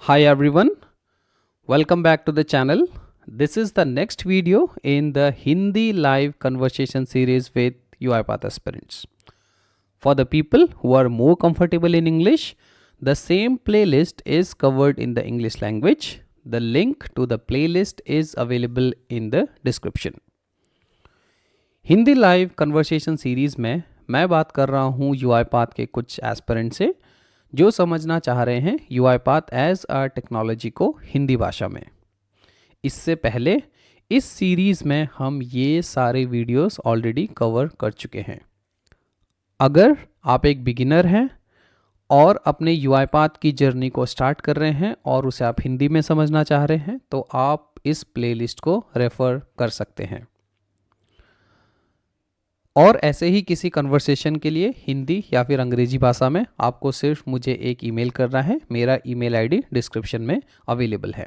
Hi everyone, welcome back to the channel. This is the next video in the Hindi live conversation series with UiPath aspirants. For the people who are more comfortable in English, the same playlist is covered in the English language. The link to the playlist is available in the description. Hindi live conversation series में मैं बात कर रहा हूँ यूआईपाथ के कुछ aspirant से जो समझना चाह रहे हैं यूआईपाथ एज अ टेक्नोलॉजी को हिंदी भाषा में। इससे पहले इस सीरीज़ में हम ये सारे वीडियोस ऑलरेडी कवर कर चुके हैं। अगर आप एक बिगिनर हैं और अपने यूआईपाथ की जर्नी को स्टार्ट कर रहे हैं और उसे आप हिंदी में समझना चाह रहे हैं तो आप इस प्लेलिस्ट को रेफ़र कर सकते हैं। और ऐसे ही किसी कन्वर्सेशन के लिए हिंदी या फिर अंग्रेजी भाषा में आपको सिर्फ मुझे एक ईमेल करना है। मेरा ईमेल आईडी डिस्क्रिप्शन में अवेलेबल है।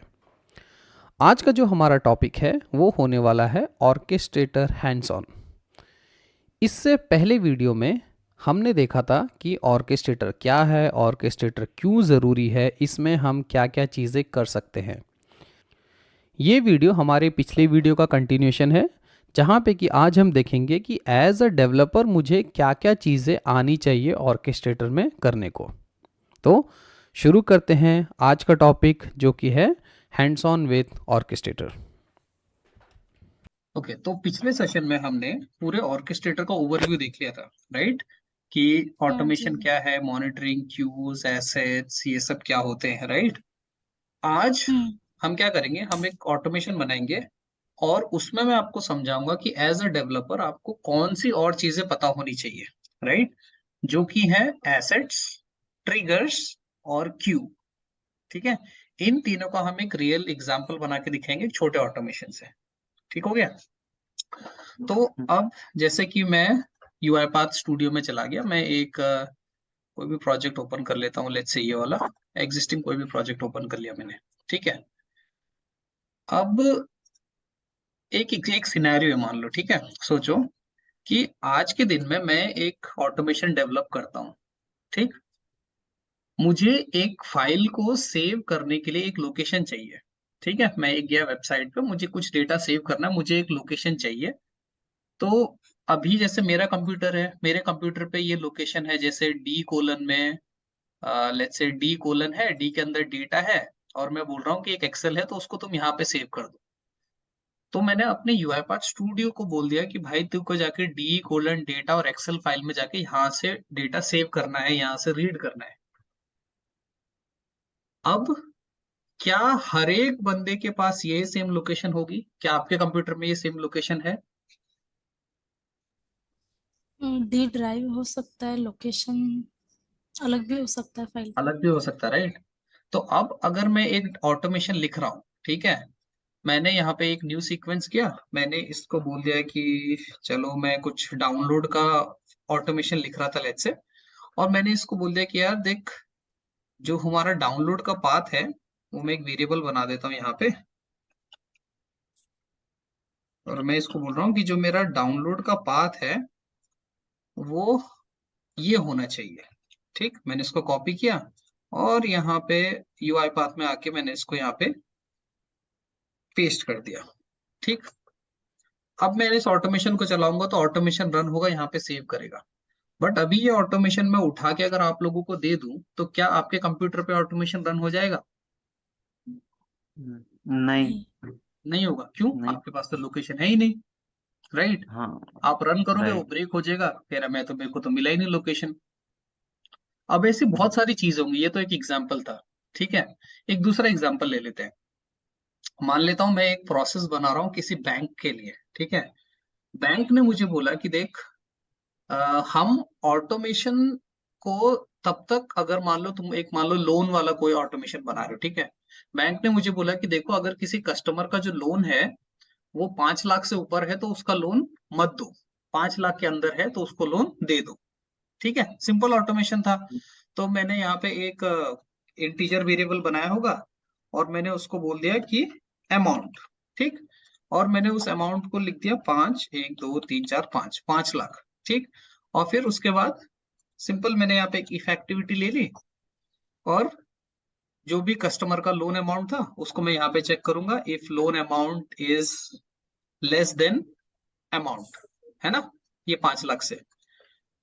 आज का जो हमारा टॉपिक है वो होने वाला है ऑर्केस्ट्रेटर हैंड्स ऑन। इससे पहले वीडियो में हमने देखा था कि ऑर्केस्ट्रेटर क्या है, ऑर्केस्ट्रेटर क्यों ज़रूरी है, इसमें हम क्या क्या चीज़ें कर सकते हैं। ये वीडियो हमारे पिछले वीडियो का कंटिन्यूशन है जहाँ पे कि आज हम देखेंगे कि एज अ डेवलपर मुझे क्या क्या चीज़ें आनी चाहिए ऑर्केस्ट्रेटर में करने को। तो शुरू करते हैं आज का टॉपिक जो कि है hands on with orchestrator. Okay तो पिछले सेशन में हमने पूरे ऑर्केस्ट्रेटर का ओवरव्यू देख लिया था, राइट? कि ऑटोमेशन क्या है, मॉनिटरिंग, क्यूज, एसेट्स, ये सब क्या होते हैं, राइट? आज हम क्या करेंगे, हम एक ऑटोमेशन बनाएंगे और उसमें मैं आपको समझाऊंगा कि एज अ डेवलपर आपको कौन सी और चीजें पता होनी चाहिए, राइट? जो कि है एसेट्स, ट्रिगर्स और क्यू। ठीक है, इन तीनों का हम एक रियल एग्जांपल बना के दिखाएंगे छोटे ऑटोमेशन से। ठीक हो गया? तो अब जैसे कि मैं यूआईपाथ स्टूडियो में चला गया, मैं एक कोई भी प्रोजेक्ट ओपन कर लेता हूँ। लेट्स से ये वाला एग्जिस्टिंग कोई भी प्रोजेक्ट ओपन कर लिया मैंने। ठीक है, अब एक सिनेरियो है, मान लो। ठीक है, सोचो कि आज के दिन में मैं एक ऑटोमेशन डेवलप करता हूँ। ठीक, मुझे एक फाइल को सेव करने के लिए एक लोकेशन चाहिए। ठीक है, मैं एक गया वेबसाइट पे, मुझे कुछ डेटा सेव करना है, मुझे एक लोकेशन चाहिए। तो अभी जैसे मेरा कंप्यूटर है, मेरे कंप्यूटर पे ये लोकेशन है, जैसे डी कोलन में, लेट्स से डी कोलन है, डी के अंदर डेटा है और मैं बोल रहा हूँ कि एक एक्सेल है तो उसको तुम यहाँ पे सेव कर दो। तो मैंने अपने यूआईपाथ स्टूडियो को बोल दिया कि भाई तुमको जाके डी कोलन डेटा और एक्सेल फाइल में जाके यहाँ से डेटा सेव करना है, यहाँ से रीड करना है। अब क्या हर एक बंदे के पास ये सेम लोकेशन होगी? क्या आपके कंप्यूटर में ये सेम लोकेशन है? डी ड्राइव हो सकता है, लोकेशन अलग भी हो सकता है फाइल का। अलग भी हो सकता है, राइट? तो अब अगर मैं एक ऑटोमेशन लिख रहा हूँ, ठीक है, मैंने यहाँ पे एक न्यू सीक्वेंस किया, मैंने इसको बोल दिया कि चलो मैं कुछ डाउनलोड का ऑटोमेशन लिख रहा था, लेट्स से, और मैंने इसको बोल दिया कि यार देख, जो हमारा डाउनलोड का पाथ है वो मैं एक वेरिएबल बना देता हूँ यहाँ पे, और मैं इसको बोल रहा हूँ कि जो मेरा डाउनलोड का पाथ है वो ये होना चाहिए। ठीक, मैंने इसको कॉपी किया और यहाँ पे यूआई पाथ में आके मैंने इसको यहाँ पे पेस्ट कर दिया। ठीक, अब मैं इस ऑटोमेशन को चलाऊंगा तो ऑटोमेशन रन होगा, यहाँ पे सेव करेगा। बट अभी ये ऑटोमेशन मैं उठा के अगर आप लोगों को दे दूं तो क्या आपके कंप्यूटर पे ऑटोमेशन रन हो जाएगा? नहीं, नहीं होगा। क्यों? नहीं। आपके पास तो लोकेशन है ही नहीं, राइट? हाँ, आप रन करोगे वो राइट। ब्रेक हो जाएगा, कह रहा मैं तो, मेरे को तो मिला ही नहीं लोकेशन। अब ऐसी बहुत सारी चीजें होंगी, ये तो एक एग्जाम्पल था। ठीक है, एक दूसरा एग्जाम्पल ले लेते हैं। मान लेता हूं मैं एक प्रोसेस बना रहा हूँ किसी बैंक के लिए। ठीक है, बैंक ने मुझे बोला कि देख, हम ऑटोमेशन को तब तक, अगर मान लो तुम एक, मान लो लोन वाला कोई ऑटोमेशन बना रहे हो। ठीक है, बैंक ने मुझे बोला कि देखो, अगर किसी कस्टमर का जो लोन है वो 5 लाख से ऊपर है तो उसका लोन मत दो, 5 लाख के अंदर है तो उसको लोन दे दो। ठीक है, सिंपल ऑटोमेशन था। तो मैंने यहाँ पे एक इंटीजर वेरिएबल बनाया होगा और मैंने उसको बोल दिया कि अमाउंट। ठीक, और मैंने उस अमाउंट को लिख दिया 5, 1 2 3 4 5, 5 लाख। ठीक, और फिर उसके बाद सिंपल मैंने यहाँ पे एक इफेक्टिविटी ले ली और जो भी कस्टमर का लोन अमाउंट था उसको मैं यहाँ पे चेक करूंगा, if loan amount is less than amount, है ना, ये 5 लाख से।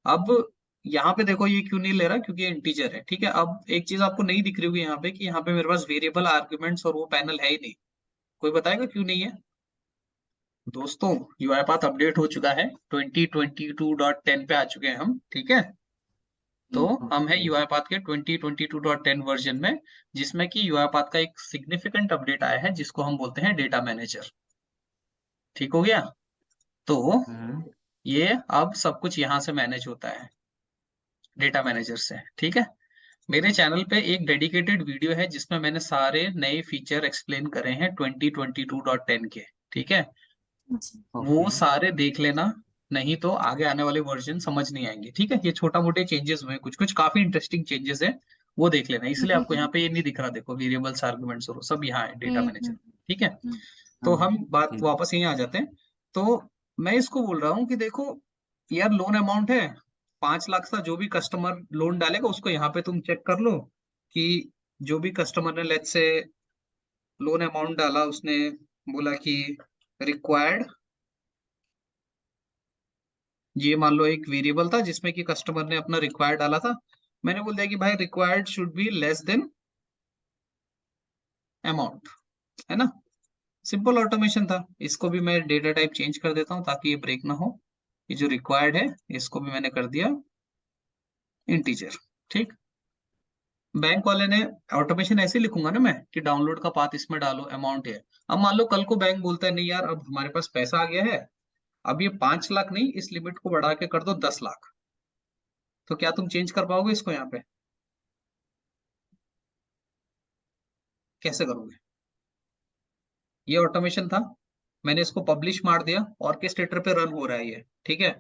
अब यहाँ पे देखो ये क्यों नहीं ले रहा, क्योंकि ये इंटीजर है, ठीक है। अब एक चीज आपको नहीं दिख रही होगी यहाँ पे कि यहाँ पे मेरे पास वेरिएबल आर्ग्यूमेंट्स और वो पैनल है ही नहीं। कोई बताएगा क्यों नहीं है? दोस्तों यूआईपाथ अपडेट हो चुका है, 2022.10 पे आ चुके हैं हम, ठीक है। तो हम है ओके। यूआईपाथ के 2022.10 वर्जन में, जिसमें कि यूआईपाथ का एक सिग्निफिकेंट अपडेट आया है जिसको हम बोलते हैं डेटा मैनेजर। ठीक हो गया? तो ये अब सब कुछ यहाँ से मैनेज होता है डेटा मैनेजर से, ठीक है। मेरे चैनल पे एक डेडिकेटेड वीडियो है जिसमें मैंने सारे नए फीचर एक्सप्लेन करे हैं 2022.10 के, ठीक है। अच्छा। वो ओके। सारे देख लेना, नहीं तो आगे आने वाले वर्जन समझ नहीं आएंगे, ठीक है। ये छोटा मोटे चेंजेस हुए, कुछ कुछ काफी इंटरेस्टिंग चेंजेस है, वो देख लेना। इसलिए आपको यहाँ पे ये नहीं दिख रहा, देखो वेरिएबल्स आर्गुमेंट्स और सब यहाँ है डेटा मैनेजर, ठीक है। तो हम बात ठीक। वापस यहीं आ जाते हैं। तो मैं इसको बोल रहा हूँ कि देखो यार, लोन अमाउंट है 5 लाख था, जो भी कस्टमर लोन डालेगा उसको यहाँ पे तुम चेक कर लो कि जो भी कस्टमर ने लेट्स से लोन अमाउंट डाला, उसने बोला कि रिक्वायर्ड, ये मान लो एक वेरिएबल था जिसमें कि कस्टमर ने अपना रिक्वायर्ड डाला था, मैंने बोल दिया कि भाई required should be less than amount, है ना। सिंपल ऑटोमेशन था। इसको भी मैं डेटा टाइप चेंज कर देता हूँ ताकि ये ब्रेक ना हो। ये जो रिक्वायर्ड है इसको भी मैंने कर दिया इंटीजर, ठीक। बैंक वाले ने ऑटोमेशन ऐसे लिखूंगा ना मैं कि डाउनलोड का पाथ इसमें डालो, अमाउंट है। अब मान लो कल को बैंक बोलता है नहीं यार, अब हमारे पास पैसा आ गया है, अब ये 5 लाख नहीं, इस लिमिट को बढ़ा के कर दो 10 लाख, तो क्या तुम चेंज कर पाओगे इसको यहाँ पे? कैसे करोगे? ये ऑटोमेशन था, मैंने इसको पब्लिश मार दिया, ऑर्केस्ट्रेटर पे रन हो रहा है ये, ठीक है।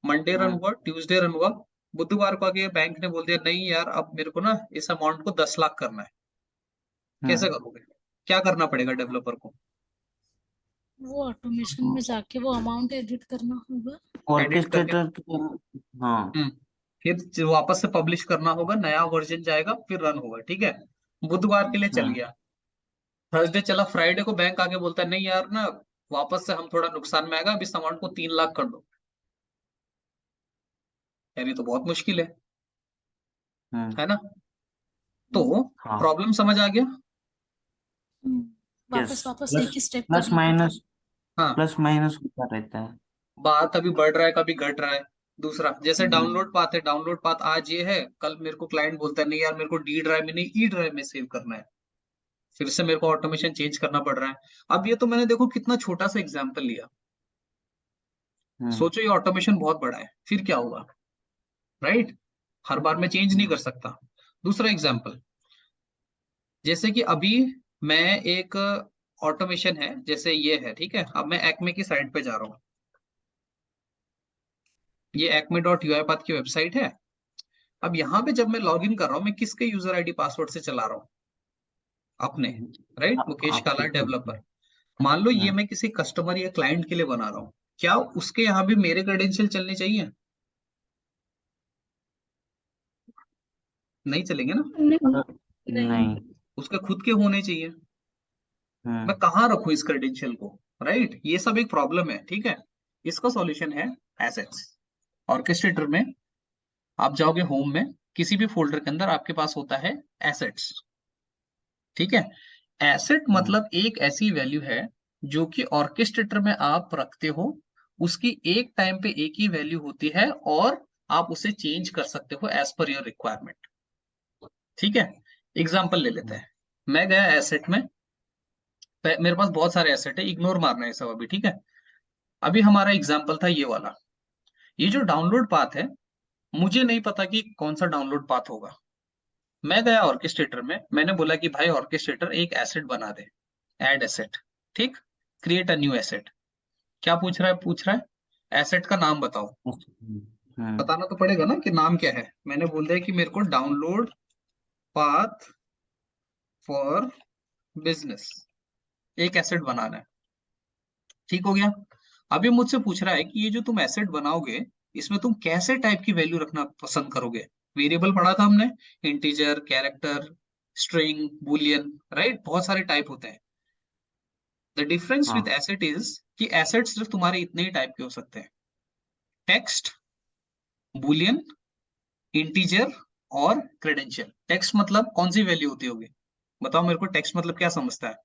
मंडे रन हुआ, ट्यूसडे रन हुआ, बुधवार को आके बैंक ने बोल दिया नहीं यार, अब मेरे को ना इस अमाउंट को 10 लाख करना है। कैसे करोगे? क्या करना पड़ेगा डेवलपर को? वो ऑटोमेशन में जाके वो अमाउंट एडिट करना होगा। एडिट करके ऑर्केस्ट्रेटर की। हाँ। हम्म फिर वापस से पब्लिश करना होगा, नया वर्जन जाएगा, फिर रन होगा, ठीक है। बुधवार के लिए चल गया, थर्सडे चला, फ्राइडे को बैंक आके बोलता है नहीं यार ना, वापस से हम थोड़ा नुकसान में आएगा, अब इस अमाउंट को 3 लाख कर दो। यार ये तो बहुत मुश्किल है ना। तो हाँ। प्रॉब्लम समझ आ गया? यस। वापस वापस प्लस एक ही स्टेप प्लस करना पड़ता है। माइनस हाँ, प्लस माइनस होता रहता है। बात अभी बढ़ रहा है कभी घट रहा है। दूसरा जैसे हम्म, डाउनलोड पाथ है, डाउनलोड पाथ आज ये है, कल मेरे को क्लाइंट बोलता है नहीं यार, मेरे को डी ड्राइव में नहीं ई ड्राइव में सेव करना है, फिर से मेरे को ऑटोमेशन चेंज करना पड़ रहा है। अब ये तो मैंने देखो कितना छोटा सा एग्जांपल लिया, हम्म। सोचो ये ऑटोमेशन बहुत बड़ा है, फिर क्या होगा, राइट। हर बार मैं चेंज नहीं कर सकता। दूसरा एग्जांपल, जैसे कि अभी मैं एक ऑटोमेशन है, जैसे ये है, ठीक है। अब मैं एक्मे की साइट पे जा रहा हूँ, ये acme.uipath की वेबसाइट है। अब यहाँ पे जब मैं लॉग इन कर रहा हूँ, मैं किसके यूजर आईडी पासवर्ड से चला रहा हूँ? अपने, राइट, मुकेश आपके काला खुद के। डेवलपर। मान लो ये हम्म। मैं किसी कस्टमर या क्लाइंट के लिए बना रहा हूँ, क्या उसके यहाँ भी मेरे क्रेडेंशियल चलने चाहिए? नहीं चलेंगे ना, नहीं नहीं। नहीं। उसके खुद के होने चाहिए। मैं हम्म। कहाँ रखूँ इस क्रेडेंशियल को, राइट। ये सब एक प्रॉब्लम है, ठीक है। इसका सॉल्यूशन है एसेट्स। ऑर्केस्ट्रेटर में आप जाओगे होम में, किसी भी फोल्डर के अंदर आपके पास होता है एसेट्स, ठीक है। एसेट हम्म। मतलब एक ऐसी वैल्यू है जो कि ऑर्केस्ट्रेटर में आप रखते हो, उसकी एक टाइम पे एक ही वैल्यू होती है और आप उसे चेंज कर सकते हो एज पर योर रिक्वायरमेंट, ठीक है। एग्जाम्पल ले लेते हैं, मैं गया एसेट में, मेरे पास बहुत सारे एसेट है, इग्नोर मारना है सब अभी, ठीक है। अभी हमारा एग्जाम्पल था ये वाला, ये जो डाउनलोड पाथ है, मुझे नहीं पता कि कौन सा डाउनलोड पाथ होगा। मैं गया ऑर्केस्ट्रेटर में, मैंने बोला कि भाई ऑर्केस्ट्रेटर एक एसेट बना दे, ऐड एसेट, ठीक, क्रिएट अ न्यू एसेट। क्या पूछ रहा है? पूछ रहा है एसेट का नाम बताओ। हम्म। बताना तो पड़ेगा ना कि नाम क्या है। मैंने बोल दिया कि मेरे को डाउनलोड पाथ फॉर बिजनेस एक एसेट बनाना है, ठीक हो गया। अभी मुझसे पूछ रहा है कि ये जो तुम एसेट बनाओगे, इसमें तुम कैसे टाइप की वैल्यू रखना पसंद करोगे? वेरिएबल पढ़ा था हमने, integer, character, string, Boolean, right, बहुत सारे टाइप होते हैं। द डिफरेंस विद हाँ एसेट इज कि एसेट सिर्फ तुम्हारे इतने ही टाइप के हो सकते हैं, टेक्स्ट, बुलियन, इंटीजर और क्रेडेंशियल। टेक्स्ट मतलब कौन सी वैल्यू होती होगी, बताओ मेरे को, टेक्स्ट मतलब क्या समझता है?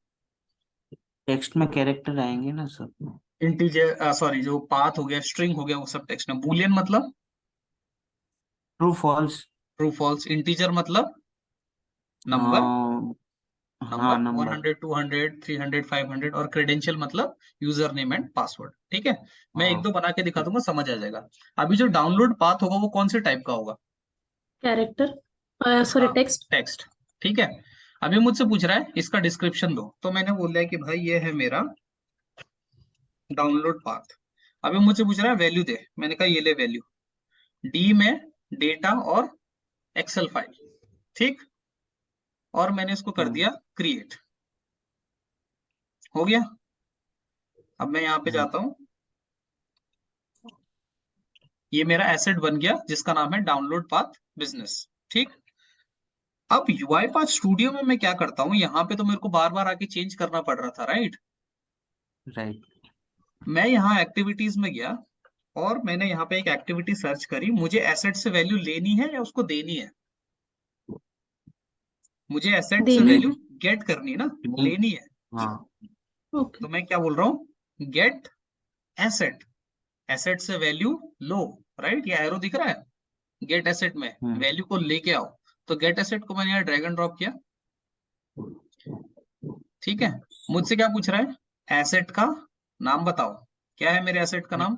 टेक्स्ट में कैरेक्टर आएंगे ना सब। इंटीजर, सॉरी, जो पाथ हो गया, स्ट्रिंग हो गया, वो सब टेक्स्ट में। बुलियन मतलब true false. True false. Integer मतलब नंबर, हाँ नंबर हाँ नंबर। 100, 200, 300, 500। और क्रेडेंशियल मतलब यूजर नेम एंड पासवर्ड। ठीक है, मैं एक हाँ दो बना के दिखा दूंगा, समझ आ जाएगा। अभी जो डाउनलोड पाथ होगा वो कौन से टाइप का होगा? कैरेक्टर, सॉरी, हाँ, टेक्स्ट। टेक्स्ट। ठीक है, अभी मुझसे पूछ रहा है इसका डिस्क्रिप्शन दो, तो मैंने बोल दिया कि भाई ये है मेरा डाउनलोड पाथ। अभी मुझसे पूछ रहा है वैल्यू दे, मैंने कहा ये ले वैल्यू, डी में डेटा और एक्सेल फाइल। ठीक, और मैंने इसको कर हम्म दिया क्रिएट, हो गया। अब मैं यहाँ पे हम्म जाता हूँ, ये मेरा एसेट बन गया जिसका नाम है डाउनलोड पाथ बिजनेस। ठीक, अब यूआईपाथ स्टूडियो में मैं क्या करता हूँ, यहाँ पे तो मेरे को बार बार आके चेंज करना पड़ रहा था, राइट। राइट। मैं यहाँ एक्टिविटीज में गया और मैंने यहाँ पे एक एक्टिविटी सर्च करी, मुझे एसेट से वैल्यू लेनी है या उसको देनी है? मुझे एसेट से देनी वैल्यू है। गेट करनी है ना, नहीं। लेनी है। हाँ ओके। तो मैं क्या बोल रहा हूँ, गेट एसेट, एसेट से वैल्यू लो, राइट, ये एरो दिख रहा है, गेट एसेट में हम्म वैल्यू को लेके आओ। तो गेट एसेट को मैंने यहाँ ड्रैग एंड ड्रॉप किया। ठीक है, मुझसे क्या पूछ रहा है, एसेट का नाम बताओ। क्या है मेरे एसेट का नाम?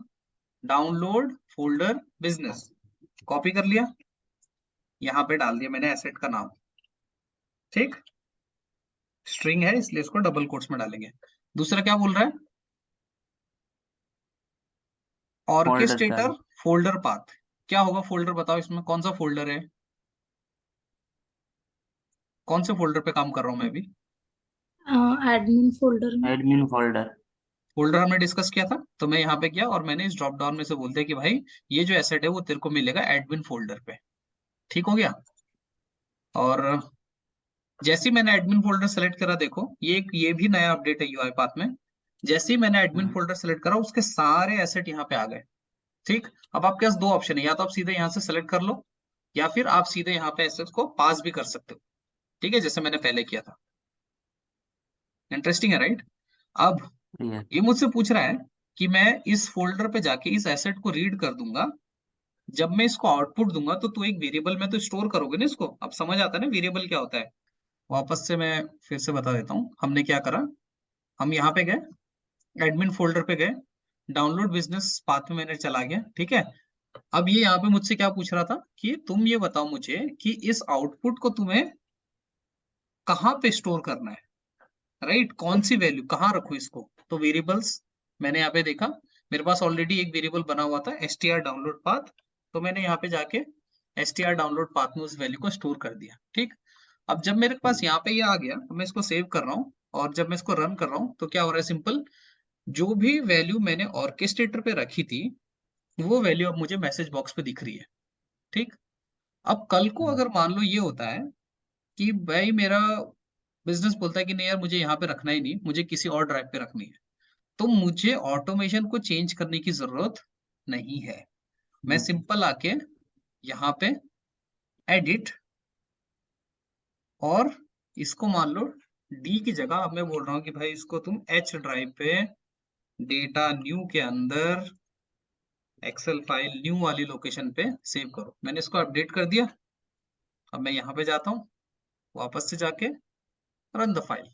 Download folder business. कॉपी कर लिया, यहाँ पे डाल दिया मैंने एसेट का नाम। ठीक, स्ट्रिंग है इसलिए इसको डबल कोट्स में डालेंगे। दूसरा क्या बोल रहा है, फोल्डर का। Orchestrator folder path. क्या होगा फोल्डर, बताओ इसमें कौन सा फोल्डर है, कौन से फोल्डर पे काम कर रहा हूं मैं अभी? एडमिन फोल्डर में। Admin folder. फोल्डर हमने डिस्कस किया था, तो मैं यहाँ पे गया और मैंने इस ड्रॉप डाउन में से बोल दिया कि भाई ये जो एसेट है वो तेरे को मिलेगा एडमिन फोल्डर पे। ठीक हो गया। और जैसे ही मैंने एडमिन फोल्डर सेलेक्ट करा, देखो ये भी नया अपडेट है यूआईपाथ में। जैसे ही मैंने एडमिन हम्म फोल्डर सेलेक्ट करा, उसके सारे एसेट यहाँ पे आ गए। ठीक, अब आपके पास दो ऑप्शन है, या तो आप सीधे यहाँ से सेलेक्ट कर लो, या फिर आप सीधे यहाँ पे एसेट्स को पास भी कर सकते हो। ठीक है, जैसे मैंने पहले किया था। इंटरेस्टिंग है, राइट। अब यस। ये मुझसे पूछ रहा है कि मैं इस फोल्डर पे जाके इस एसेट को रीड कर दूंगा, जब मैं इसको आउटपुट दूंगा तो तू एक वेरिएबल में तो स्टोर करोगे ना इसको। अब समझ आता है ना वेरिएबल क्या होता है? वापस से मैं फिर से बता देता हूँ, हमने क्या करा, हम यहाँ पे गए, एडमिन फोल्डर पे गए, डाउनलोड बिजनेस पाथ में मैंने चला गया। ठीक है, अब ये यहाँ पे मुझसे क्या पूछ रहा था कि तुम ये बताओ मुझे कि इस आउटपुट को तुम्हें कहाँ पे स्टोर करना है, राइट, कौन सी वैल्यू कहाँ रखो इसको। तो वेरिएबल्स मैंने यहाँ पे देखा, मेरे पास ऑलरेडी एक वेरिएबल बना हुआ था str डाउनलोड पाथ, तो मैंने यहाँ पे जाके str डाउनलोड पाथ में उस वैल्यू को स्टोर कर दिया। ठीक, अब जब मेरे पास यहाँ पे ये आ गया, तो मैं इसको सेव कर रहा हूँ, और जब मैं इसको रन कर रहा हूँ तो क्या हो रहा है, सिंपल, जो भी वैल्यू मैंने ऑर्केस्ट्रेटर पे रखी थी वो वैल्यू अब मुझे मैसेज बॉक्स पे दिख रही है। ठीक, अब कल को अगर मान लो ये होता है कि भाई मेरा बिजनेस बोलता है कि नहीं यार मुझे यहाँ पे रखना ही नहीं, मुझे किसी और ड्राइव पे रखनी है, तो मुझे ऑटोमेशन को चेंज करने की जरूरत नहीं है। मैं सिंपल आके यहाँ पे एडिट, और इसको मान लो डी की जगह अब मैं बोल रहा हूँ कि भाई इसको तुम एच ड्राइव पे डेटा न्यू के अंदर एक्सेल फाइल न्यू वाली लोकेशन पे सेव करो। मैंने इसको अपडेट कर दिया। अब मैं यहाँ पे जाता हूँ, वापस से जाके रन द फाइल,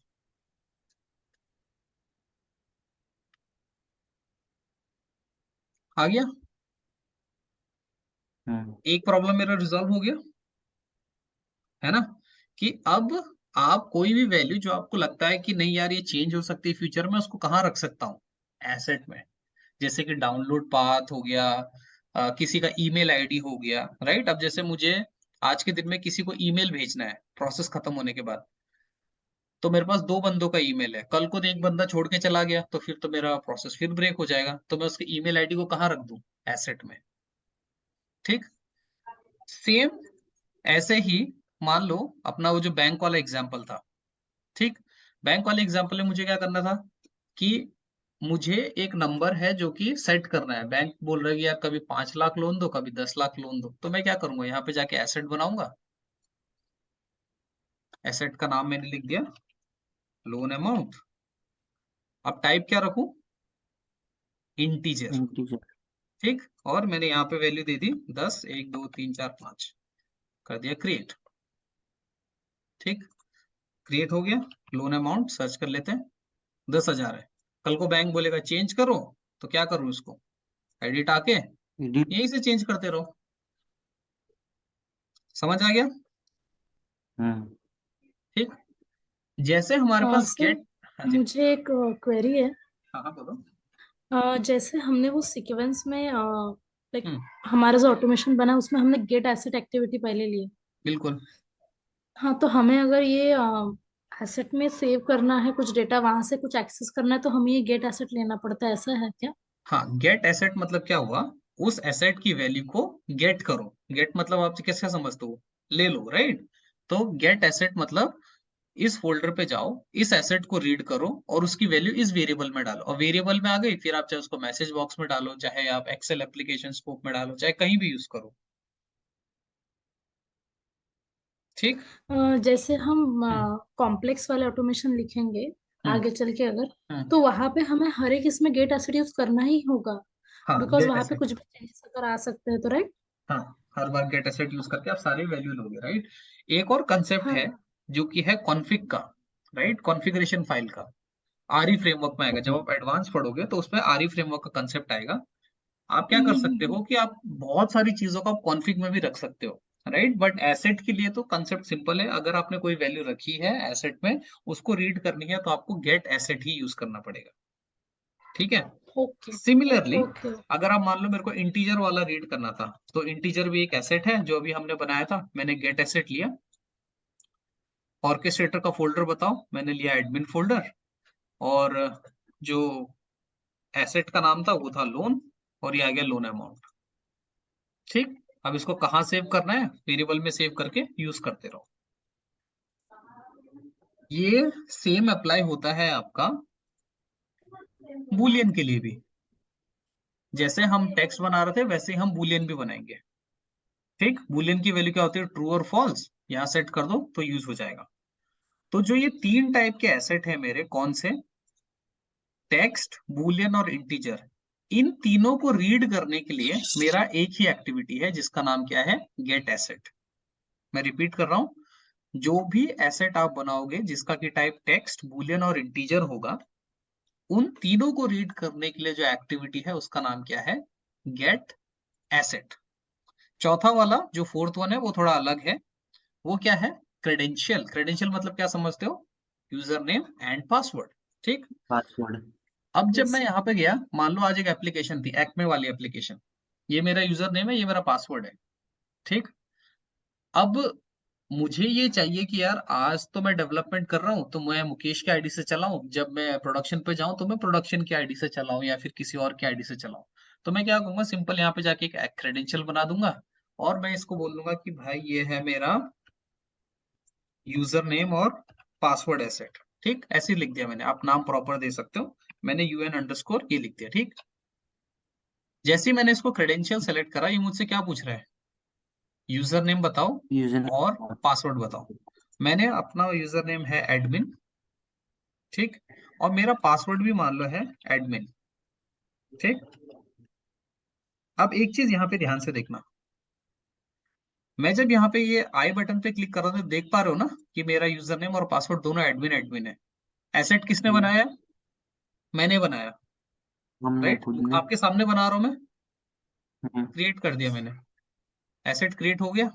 आ गया। हम्म एक प्रॉब्लम मेरा रिजॉल्व हो गया, है ना, कि अब आप कोई भी वैल्यू जो आपको लगता है कि नहीं यार ये चेंज हो सकती है फ्यूचर में, उसको कहाँ रख सकता हूँ, एसेट में। जैसे कि डाउनलोड पाथ हो गया, किसी का ईमेल आईडी हो गया, राइट। अब जैसे मुझे आज के दिन में किसी को ईमेल भेजना है प्रोसेस खत्म होने के बाद, तो मेरे पास दो बंदों का ईमेल है, कल को एक बंदा छोड़ के चला गया तो फिर तो मेरा प्रोसेस फिर ब्रेक हो जाएगा, तो मैं उसके ईमेल आईडी को कहाँ रख दूं, एसेट में। ठीक, सेम ऐसे ही मान लो अपना वो जो बैंक वाला एग्जाम्पल था, ठीक, बैंक वाले एग्जाम्पल में मुझे क्या करना था कि मुझे एक नंबर है जो कि सेट करना है। बैंक बोल रहा है कि यार कभी 5 लाख लोन दो, कभी 10 लाख लोन दो, तो मैं क्या करूंगा, यहाँ पे जाके एसेट बनाऊंगा। एसेट का नाम मैंने लिख दिया लोन अमाउंट। अब टाइप क्या रखूं, इंटीजर, इंटीजर। ठीक, और मैंने यहाँ पे वैल्यू दे दी 10, 1 2 3 4 5, कर दिया क्रिएट, ठीक, क्रिएट हो गया। लोन अमाउंट सर्च कर लेते हैं, 10,000 है। कल को बैंक बोलेगा चेंज करो, तो क्या करूं, इसको एडिट आके एडिट। यहीं से चेंज करते रहो। समझ आ गया, हम्म। ठीक। जैसे हमारे पास सर गेट, हाँ जी, मुझे एक क्वेरी है। हाँ हाँ बोलो। जैसे हमने वो सीक्वेंस में लाइक हम्म, हमारा जो ऑटोमेशन बना उसमें हमने गेट एसेट एक्टिविटी पहले ली है। बिल्कुल। हाँ, तो हमें अगर ये एसेट में सेव करना है कुछ डेटा, वहां से कुछ एक्सेस करना है, तो हमें ये गेट एसेट लेना पड़ता है, ऐसा है क्या? हाँ, गेट एसेट मतलब क्या हुआ, उस एसेट की वैल्यू को गेट करो। गेट मतलब आप कैसे समझते हो, ले लो, राइट। तो गेट एसेट मतलब इस फोल्डर पे जाओ, इस एसेट को रीड करो और उसकी वैल्यू इस वेरिएबल में डालो। और वेरिएबल में आ गई, फिर आप चाहे उसको मैसेज बॉक्स में डालो, चाहे आप एक्सेल एप्लीकेशन स्कोप में डालो, चाहे कहीं भी यूज करो, ठीक। जैसे हम हम्म कॉम्प्लेक्स वाले ऑटोमेशन लिखेंगे हम्म आगे चल के अगर, हम्म तो वहां पे हमें हर एक इसमें गेट एसिड यूज करना ही होगा, हाँ, बिकॉज गेट वहां पे एसेट, कुछ भी चेंजेस अगर आ सकते हैं तो, राइट? हाँ, हर बार गेट एसेट यूज करके आप सारी वैल्यू लोगे, राइट। एक और कंसेप्ट है हाँ। जो कि है कॉन्फ़िग का, राइट, कॉन्फ़िगरेशन फाइल का। आरई फ्रेमवर्क में आएगा, जब आप एडवांस पढ़ोगे तो उसमें आरई फ्रेमवर्क का कंसेप्ट आएगा। आप क्या कर सकते हम्म। हो कि आप बहुत सारी चीजों को आप कॉन्फ़िग में भी रख सकते हो, राइट। बट एसेट के लिए तो कंसेप्ट सिंपल है, अगर आपने कोई वैल्यू रखी है एसेट में, उसको रीड करनी है तो आपको गेट एसेट ही यूज करना पड़ेगा, ठीक है। Okay similarly okay. अगर आप मान लो मेरे को इंटीजर वाला रीड करना था, तो इंटीजर भी एक एसेट है जो अभी हमने बनाया था। मैंने गेट एसेट लिया, ऑर्केस्ट्रेटर का फोल्डर बताओ, मैंने लिया एडमिन फोल्डर, और जो एसेट का नाम था वो था लोन, और ये आ गया लोन अमाउंट, ठीक। अब इसको कहाँ सेव करना है, वेरिएबल में सेव करके यूज करते रहो। ये सेम अप्लाई होता है आपका बूलियन के लिए भी। जैसे हम टेक्स्ट बना रहे थे वैसे ही हम बूलियन भी बनाएंगे, ठीक। बूलियन की वैल्यू क्या होती है, ट्रू और फॉल्स, यहाँ सेट कर दो तो यूज हो जाएगा। तो जो ये 3 टाइप के एसेट है मेरे, कौन से, टेक्स्ट, बूलियन और इंटीजर, इन तीनों को रीड करने के लिए मेरा एक ही एक्टिविटी है जिसका नाम क्या है, गेट एसेट। मैं रिपीट कर रहा हूं, जो भी एसेट आप बनाओगे जिसका की टाइप टेक्स्ट, बूलियन और इंटीजर होगा, उन तीनों को रीड करने के लिए जो एक्टिविटी है उसका नाम क्या है, गेट एसेट। चौथा वाला जो फोर्थ वन है वो थोड़ा अलग है, वो क्या है, क्रेडेंशियल। क्रेडेंशियल मतलब क्या समझते हो, यूजर नेम एंड पासवर्ड, ठीक। पासवर्ड। अब जब यस। मैं यहाँ पे गया, मान लो आज एक एप्लीकेशन थी, एक्मे वाली एप्लीकेशन, ये मेरा यूजर नेम है, ये मेरा पासवर्ड है, ठीक। अब मुझे ये चाहिए कि यार आज तो मैं डेवलपमेंट कर रहा हूँ तो मैं मुकेश के आईडी से चलाऊं, जब मैं प्रोडक्शन पे जाऊं तो मैं प्रोडक्शन की आईडी से चलाऊं या फिर किसी और की आईडी से चलाऊं। तो मैं क्या करूंगा, सिंपल यहाँ पे जाके एक क्रेडेंशियल बना दूंगा, और मैं इसको बोल दूंगा कि भाई ये है मेरा यूजर नेम और पासवर्ड एसेट, ठीक। ऐसे ही लिख दिया मैंने, आप नाम प्रॉपर दे सकते हो, मैंने UN_, ये लिख दिया, ठीक। जैसे ही मैंने इसको क्रेडेंशियल सेलेक्ट करा, ये मुझसे क्या पूछ रहा है, यूजर नेम बताओ यूजर। और पासवर्ड बताओ। मैंने अपना यूजर नेम है एडमिन, ठीक, और मेरा पासवर्ड भी मान लो है एडमिन, ठीक। अब एक चीज यहाँ पे ध्यान से देखना, मैं जब यहाँ पे ये आई बटन पे क्लिक कर रहा हूँ तो देख पा रहे हो ना कि मेरा यूजर नेम और पासवर्ड दोनों एडमिन एडमिन है। एसेट किसने बनाया है, मैंने बनाया, हमने राइट, खुद ने। आपके सामने बना रहा हूं मैं, हम्म। क्रिएट कर दिया मैंने, एसेट क्रिएट हो गया।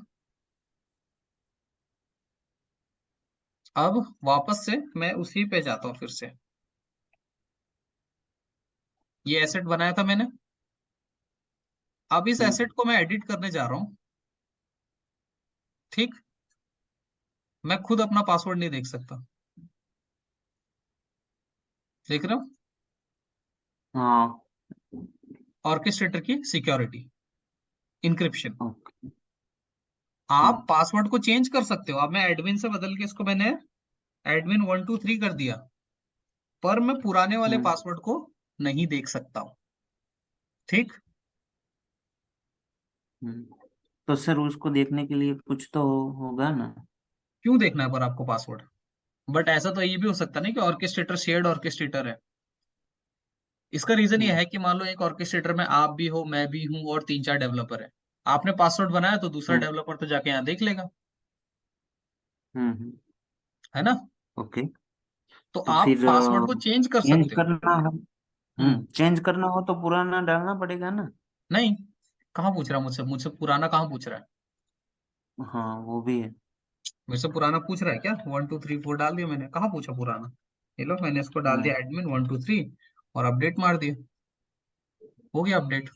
अब वापस से मैं उसी पे जाता हूँ फिर से, ये एसेट बनाया था मैंने, अब इस हम्म। एसेट को मैं एडिट करने जा रहा हूँ, ठीक। मैं खुद अपना पासवर्ड नहीं देख सकता, देख रहे हो, हाँ। ऑर्केस्ट्रेटर की सिक्योरिटी, इंक्रिप्शन, ओके। आप पासवर्ड को चेंज कर सकते हो। अब मैं एडमिन से बदल के इसको मैंने एडमिन 123 कर दिया, पर मैं पुराने वाले पासवर्ड को नहीं देख सकता हूँ। ठीक, तो सर उसको देखने के लिए कुछ तो होगा ना। क्यों देखना है पर आपको पासवर्ड? बट ऐसा तो ये भी हो सकता है ना कि ऑर्केस्ट्रेटर शेयर्ड ऑर्केस्ट्रेटर है। इसका रीजन ये है कि मान लो एक ऑर्केस्ट्रेटर में आप भी हो, मैं भी हूं, और 3-4 डेवलपर है। आपने पासवर्ड बनाया तो दूसरा हम्म डेवलपर तो जाके यहाँ देख लेगा, हम्म है ना? ओके। तो तो आप फिर पासवर्ड को चेंज कर चेंज सकते हो। करना हो। हम्म चेंज करना हो तो पुराना डालना पड़ेगा ना। नहीं, कहाँ पूछ रहा है मुझसे? मुझसे पुराना कहाँ पूछ रहा है? हाँ वो भी है। मुझसे पुराना पूछ रहा है क्या? 1 2 3 4 डाल दिया मैंने, कहाँ पूछा पुराना? ये लो, मैंने इसको डाल हम्म दिया एडमिन 1 2 3 और अपडेट मार दिया, हो गया अपडेट।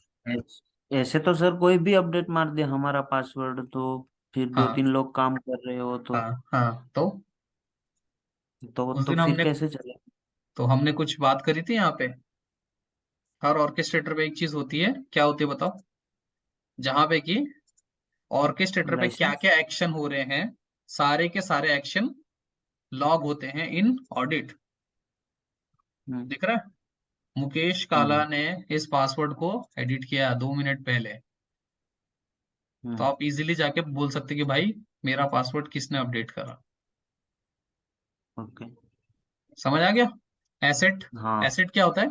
ऐसे तो सर कोई भी अपडेट मार दे हमारा पासवर्ड तो फिर दो हाँ तीन लोग काम कर रहे हो तो हाँ हाँ, उस तो दिन फिर हमने कैसे चले। तो हमने कुछ बात करी थी यहाँ पे। हर ऑर्केस्ट्रेटर पे एक चीज होती है, क्या होती है बताओ? जहां पे कि ऑर्केस्ट्रेटर पे क्या लाइसेंस। क्या एक्शन हो रहे हैं, सारे के सारे एक्शन लॉग होते हैं इन ऑडिट। हम्म दिख रहा है? मुकेश काला हम्म ने इस पासवर्ड को एडिट किया 2 मिनट पहले। तो हम्म आप इजीली जाके बोल सकते कि भाई मेरा पासवर्ड किसने अपडेट करा। ओके। समझ आ गया? एसेट, हाँ। एसेट क्या होता है?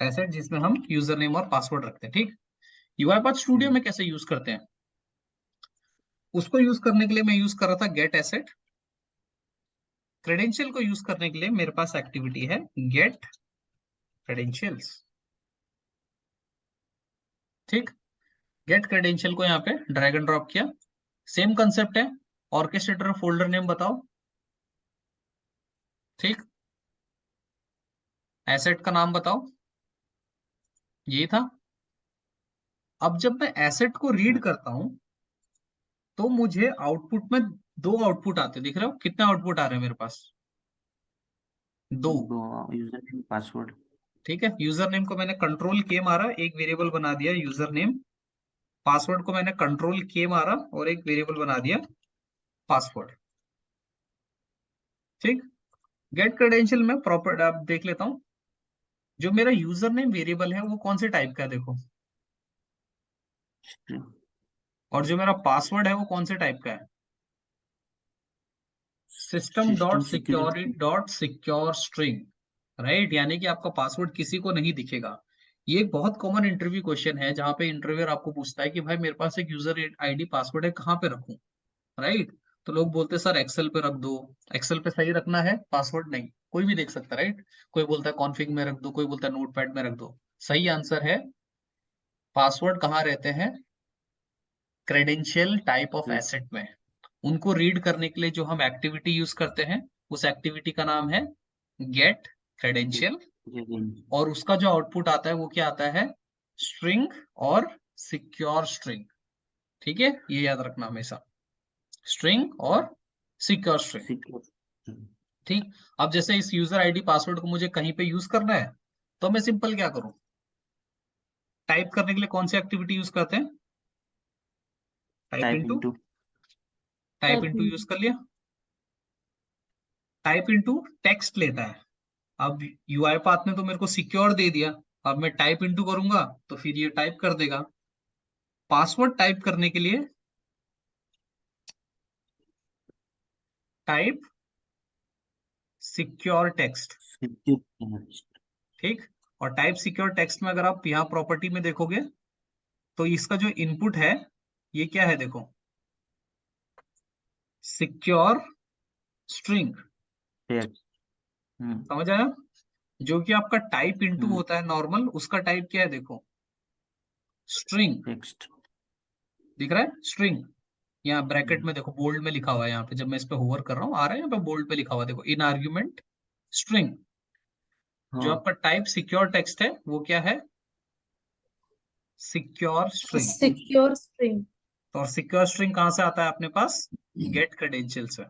एसेट जिसमें हम यूजर नेम और पासवर्ड रखते हैं। ठीक, यूआईपाथ स्टूडियो हम्म में कैसे यूज करते हैं, उसको यूज करने के लिए मैं यूज कर रहा था गेट एसेट। क्रेडेंशियल को यूज करने के लिए मेरे पास एक्टिविटी है गेट क्रेडेंशियल्स। ठीक, गेट क्रेडेंशियल को यहाँ पे ड्रैग एंड ड्रॉप किया। सेम कंसेप्ट है। ऑर्केस्ट्रेटर फोल्डर नेम बताओ। ठीक, एसेट का नाम बताओ, यही था। अब जब मैं एसेट को रीड करता हूं तो मुझे आउटपुट में दो आउटपुट आते हैं। दिख रहे हो कितने आउटपुट आ रहे हैं मेरे पास? दो। दो यूजर नेम पासवर्ड। ठीक है, यूजर नेम को मैंने कंट्रोल के मारा, एक वेरिएबल बना दिया यूजर नेम। पासवर्ड को मैंने कंट्रोल के मारा और एक वेरिएबल बना दिया पासवर्ड। ठीक, गेट क्रेडेंशियल में प्रॉपर आप देख लेता हूं। जो मेरा यूजर नेम वेरिएबल है वो कौन से टाइप का है देखो, और जो मेरा पासवर्ड है वो कौन से टाइप का है? System dot system security security. Dot secure string. Right, यानी कि आपका पासवर्ड किसी को नहीं दिखेगा। ये एक बहुत कॉमन इंटरव्यू क्वेश्चन है जहां पे इंटरव्यूअर आपको पूछता है कि भाई मेरे पास एक यूजर आईडी पासवर्ड है, कहाँ पे रखूं? राइट, तो लोग बोलते हैं सर एक्सेल पे रख दो। एक्सेल पे सही रखना है पासवर्ड? नहीं, कोई भी देख सकता है। राइट, कोई बोलता है कॉन्फिग में रख दो, कोई बोलता है नोटपैड में रख दो। सही आंसर है पासवर्ड कहाँ रहते हैं? क्रेडेंशियल टाइप ऑफ एसेट में। उनको रीड करने के लिए जो हम एक्टिविटी यूज करते हैं, उस एक्टिविटी का नाम है गेट क्रेडेंशियल। और उसका जो आउटपुट आता है वो क्या आता है? स्ट्रिंग और सिक्योर स्ट्रिंग। ठीक है, ये याद रखना हमेशा, स्ट्रिंग और सिक्योर स्ट्रिंग। सिक्योर। ठीक, अब जैसे इस यूजर आईडी पासवर्ड को मुझे कहीं पे यूज करना है तो मैं सिंपल क्या करूं? टाइप करने के लिए कौन सी एक्टिविटी यूज करते हैं? Type type into. Into. Type into use कर लिया। टाइप इनटू टेक्स्ट लेता है। अब यूआई पाथ ने तो मेरे को सिक्योर दे दिया, अब मैं टाइप इनटू करूंगा तो फिर ये टाइप कर देगा। पासवर्ड टाइप करने के लिए टाइप सिक्योर टेक्स्ट। सिक्योर। ठीक, और टाइप सिक्योर टेक्स्ट में अगर आप यहाँ प्रॉपर्टी में देखोगे तो इसका जो इनपुट है ये क्या है देखो, सिक्योर स्ट्रिंग। टेक्स्ट। हम्म समझ आया? जो कि आपका टाइप इनटू हम्म होता है नॉर्मल, उसका टाइप क्या है देखो, स्ट्रिंग। टेक्स्ट। दिख रहा है स्ट्रिंग? यहाँ ब्रैकेट में देखो, बोल्ड में लिखा हुआ है, यहाँ पे जब मैं इस पे होवर कर रहा हूँ आ रहा है, यहाँ पे बोल्ड पे लिखा हुआ है देखो, इन आर्ग्यूमेंट स्ट्रिंग। जो हाँ। आपका टाइप सिक्योर टेक्स्ट है वो क्या है? Secure string. Secure string. तो और सिक्योर स्ट्रिंग कहाँ से आता है अपने पास? गेट क्रेडेंशियल से।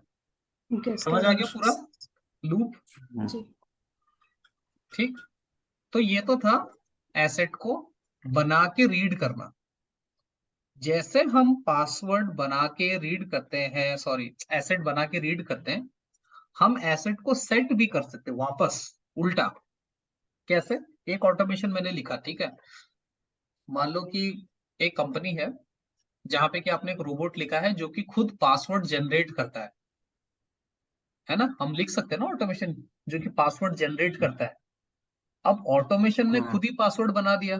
गेट समझ आ गया पूरा क्रेडेंशियल्स। लूप? जी। ठीक, तो ये तो था एसेट को बना के रीड करना। जैसे हम पासवर्ड बना के रीड करते हैं, सॉरी एसेट बना के रीड करते हैं, हम एसेट को सेट भी कर सकते हैं वापस उल्टा। कैसे? एक ऑटोमेशन मैंने लिखा, ठीक है। मान लो कि एक कंपनी है जहां पे कि आपने एक रोबोट लिखा है जो कि खुद पासवर्ड जनरेट करता है ना। हम लिख सकते हैं ना ऑटोमेशन जो कि पासवर्ड जनरेट करता है। अब ऑटोमेशन ने हाँ खुद ही पासवर्ड बना दिया।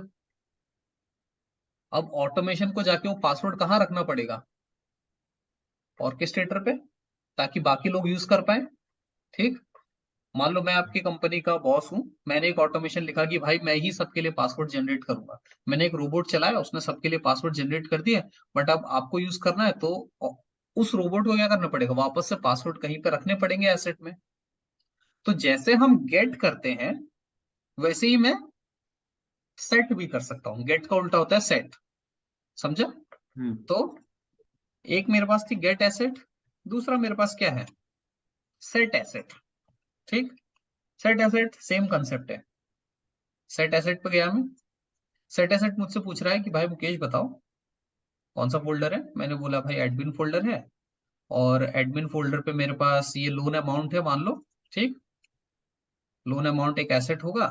अब ऑटोमेशन को जाके वो पासवर्ड कहाँ रखना पड़ेगा? ऑर्केस्ट्रेटर पे, ताकि बाकी लोग यूज कर पाए। ठीक। मान लो मैं आपकी कंपनी का बॉस हूं, मैंने एक ऑटोमेशन लिखा कि भाई मैं ही सबके लिए पासवर्ड जनरेट करूंगा। मैंने एक रोबोट चलाया, उसने सबके लिए पासवर्ड जनरेट कर दिया। बट अब आपको यूज करना है तो उस रोबोट को क्या करना पड़ेगा? वापस से पासवर्ड कहीं पे रखने पड़ेंगे एसेट में। तो जैसे हम गेट करते हैं वैसे ही मैं सेट भी कर सकता हूँ। गेट का उल्टा होता है सेट, समझा? हम्म तो एक मेरे पास थी गेट एसेट, दूसरा मेरे पास क्या है? Set asset. ठीक। सेट एसेट सेम कंसेप्ट है। सेट एसेट पे गया मैं। सेट एसेट मुझसे पूछ रहा है कि भाई मुकेश बताओ कौन सा फोल्डर है। मैंने बोला भाई एडमिन फोल्डर है, और एडमिन फोल्डर पे मेरे पास ये लोन अमाउंट है मान लो। ठीक। लोन अमाउंट एक एसेट होगा,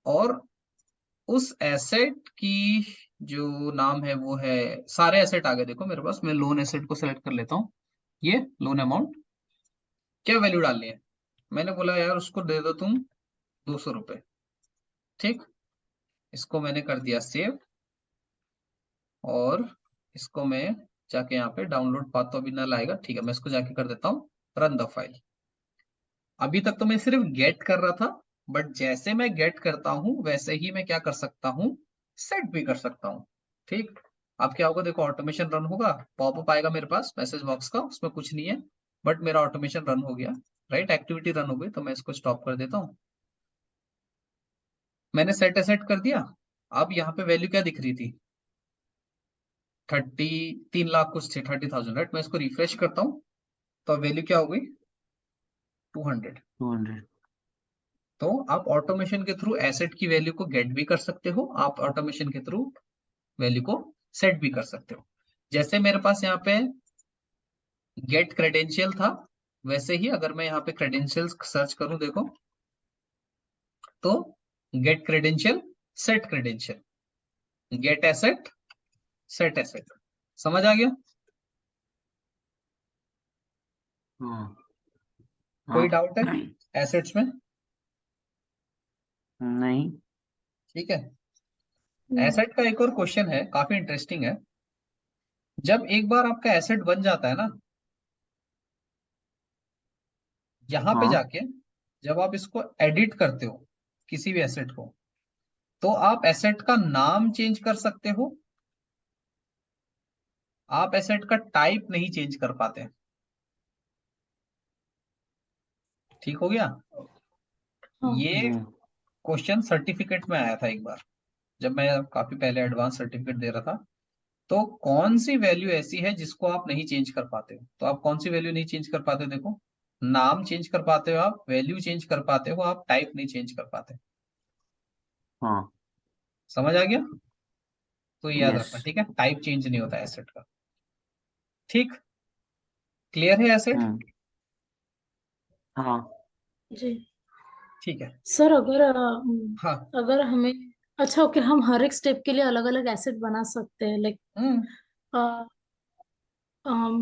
और उस एसेट की जो नाम है वो है, सारे एसेट आ गए देखो मेरे पास। मैं लोन एसेट को सेलेक्ट कर लेता हूँ। ये लोन अमाउंट, क्या वैल्यू डालनी है? मैंने बोला यार उसको दे दो तुम 200 रुपए। ठीक। इसको मैंने कर दिया सेव, और इसको मैं जाके यहाँ पे डाउनलोड पाथ तो अभी ना लाएगा, ठीक है। मैं इसको जाके कर देता हूँ रन द फाइल। अभी तक तो मैं सिर्फ गेट कर रहा था, बट जैसे मैं गेट करता हूँ वैसे ही मैं क्या कर सकता हूँ? सेट भी कर सकता हूँ। ठीक। अब क्या होगा देखो, ऑटोमेशन रन होगा, पॉपअप आएगा मेरे पास मैसेज बॉक्स का, उसमें कुछ नहीं है, बट मेरा ऑटोमेशन रन हो गया। राइट, एक्टिविटी रन हो गई। तो मैं इसको स्टॉप कर देता हूँ। मैंने सेट एसेट कर दिया। अब यहाँ पे वैल्यू क्या दिख रही थी? 3 लाख कुछ थे, 30,000। राइट, मैं इसको रिफ्रेश करता हूँ तो वैल्यू क्या हो गई? 200। 200। तो आप ऑटोमेशन के थ्रू एसेट की वैल्यू को गेट भी कर सकते हो, आप ऑटोमेशन के थ्रू वैल्यू को सेट भी कर सकते हो। जैसे मेरे पास यहाँ पे गेट क्रेडेंशियल था, वैसे ही अगर मैं यहाँ पे क्रेडेंशियल्स सर्च करूं देखो, तो get credential, set credential, get asset, set asset. समझ आ गया? हाँ कोई हाँ डाउट है एसेट्स में? नहीं। ठीक है। हम्म, एसेट का एक और क्वेश्चन है, काफी इंटरेस्टिंग है। जब एक बार आपका एसेट बन जाता है ना, यहाँ पे हाँ जाके जब आप इसको एडिट करते हो किसी भी एसेट को, तो आप एसेट का नाम चेंज कर सकते हो, आप एसेट का टाइप नहीं चेंज कर पाते। ठीक हो गया? हाँ ये हम्म क्वेश्चन सर्टिफिकेट में आया था एक बार, जब मैं काफी पहले एडवांस सर्टिफिकेट दे रहा था। तो कौन सी वैल्यू ऐसी है जिसको आप नहीं चेंज कर पाते हो? तो आप कौन सी वैल्यू नहीं चेंज कर पाते? देखो, नाम चेंज कर पाते हो आप, वैल्यू चेंज कर पाते हो आप, टाइप नहीं चेंज कर पाते। हाँ। समझ आ गया? तो ये याद यस। रखना, ठीक है। टाइप चेंज नहीं होता एसेट का। ठीक। क्लियर है एसेट? हम्म हाँ जी। ठीक है। सर अगर हाँ। अगर हमें, अच्छा ओके, हम हर एक स्टेप के लिए अलग अलग एसेट बना सकते हैं, हम्म।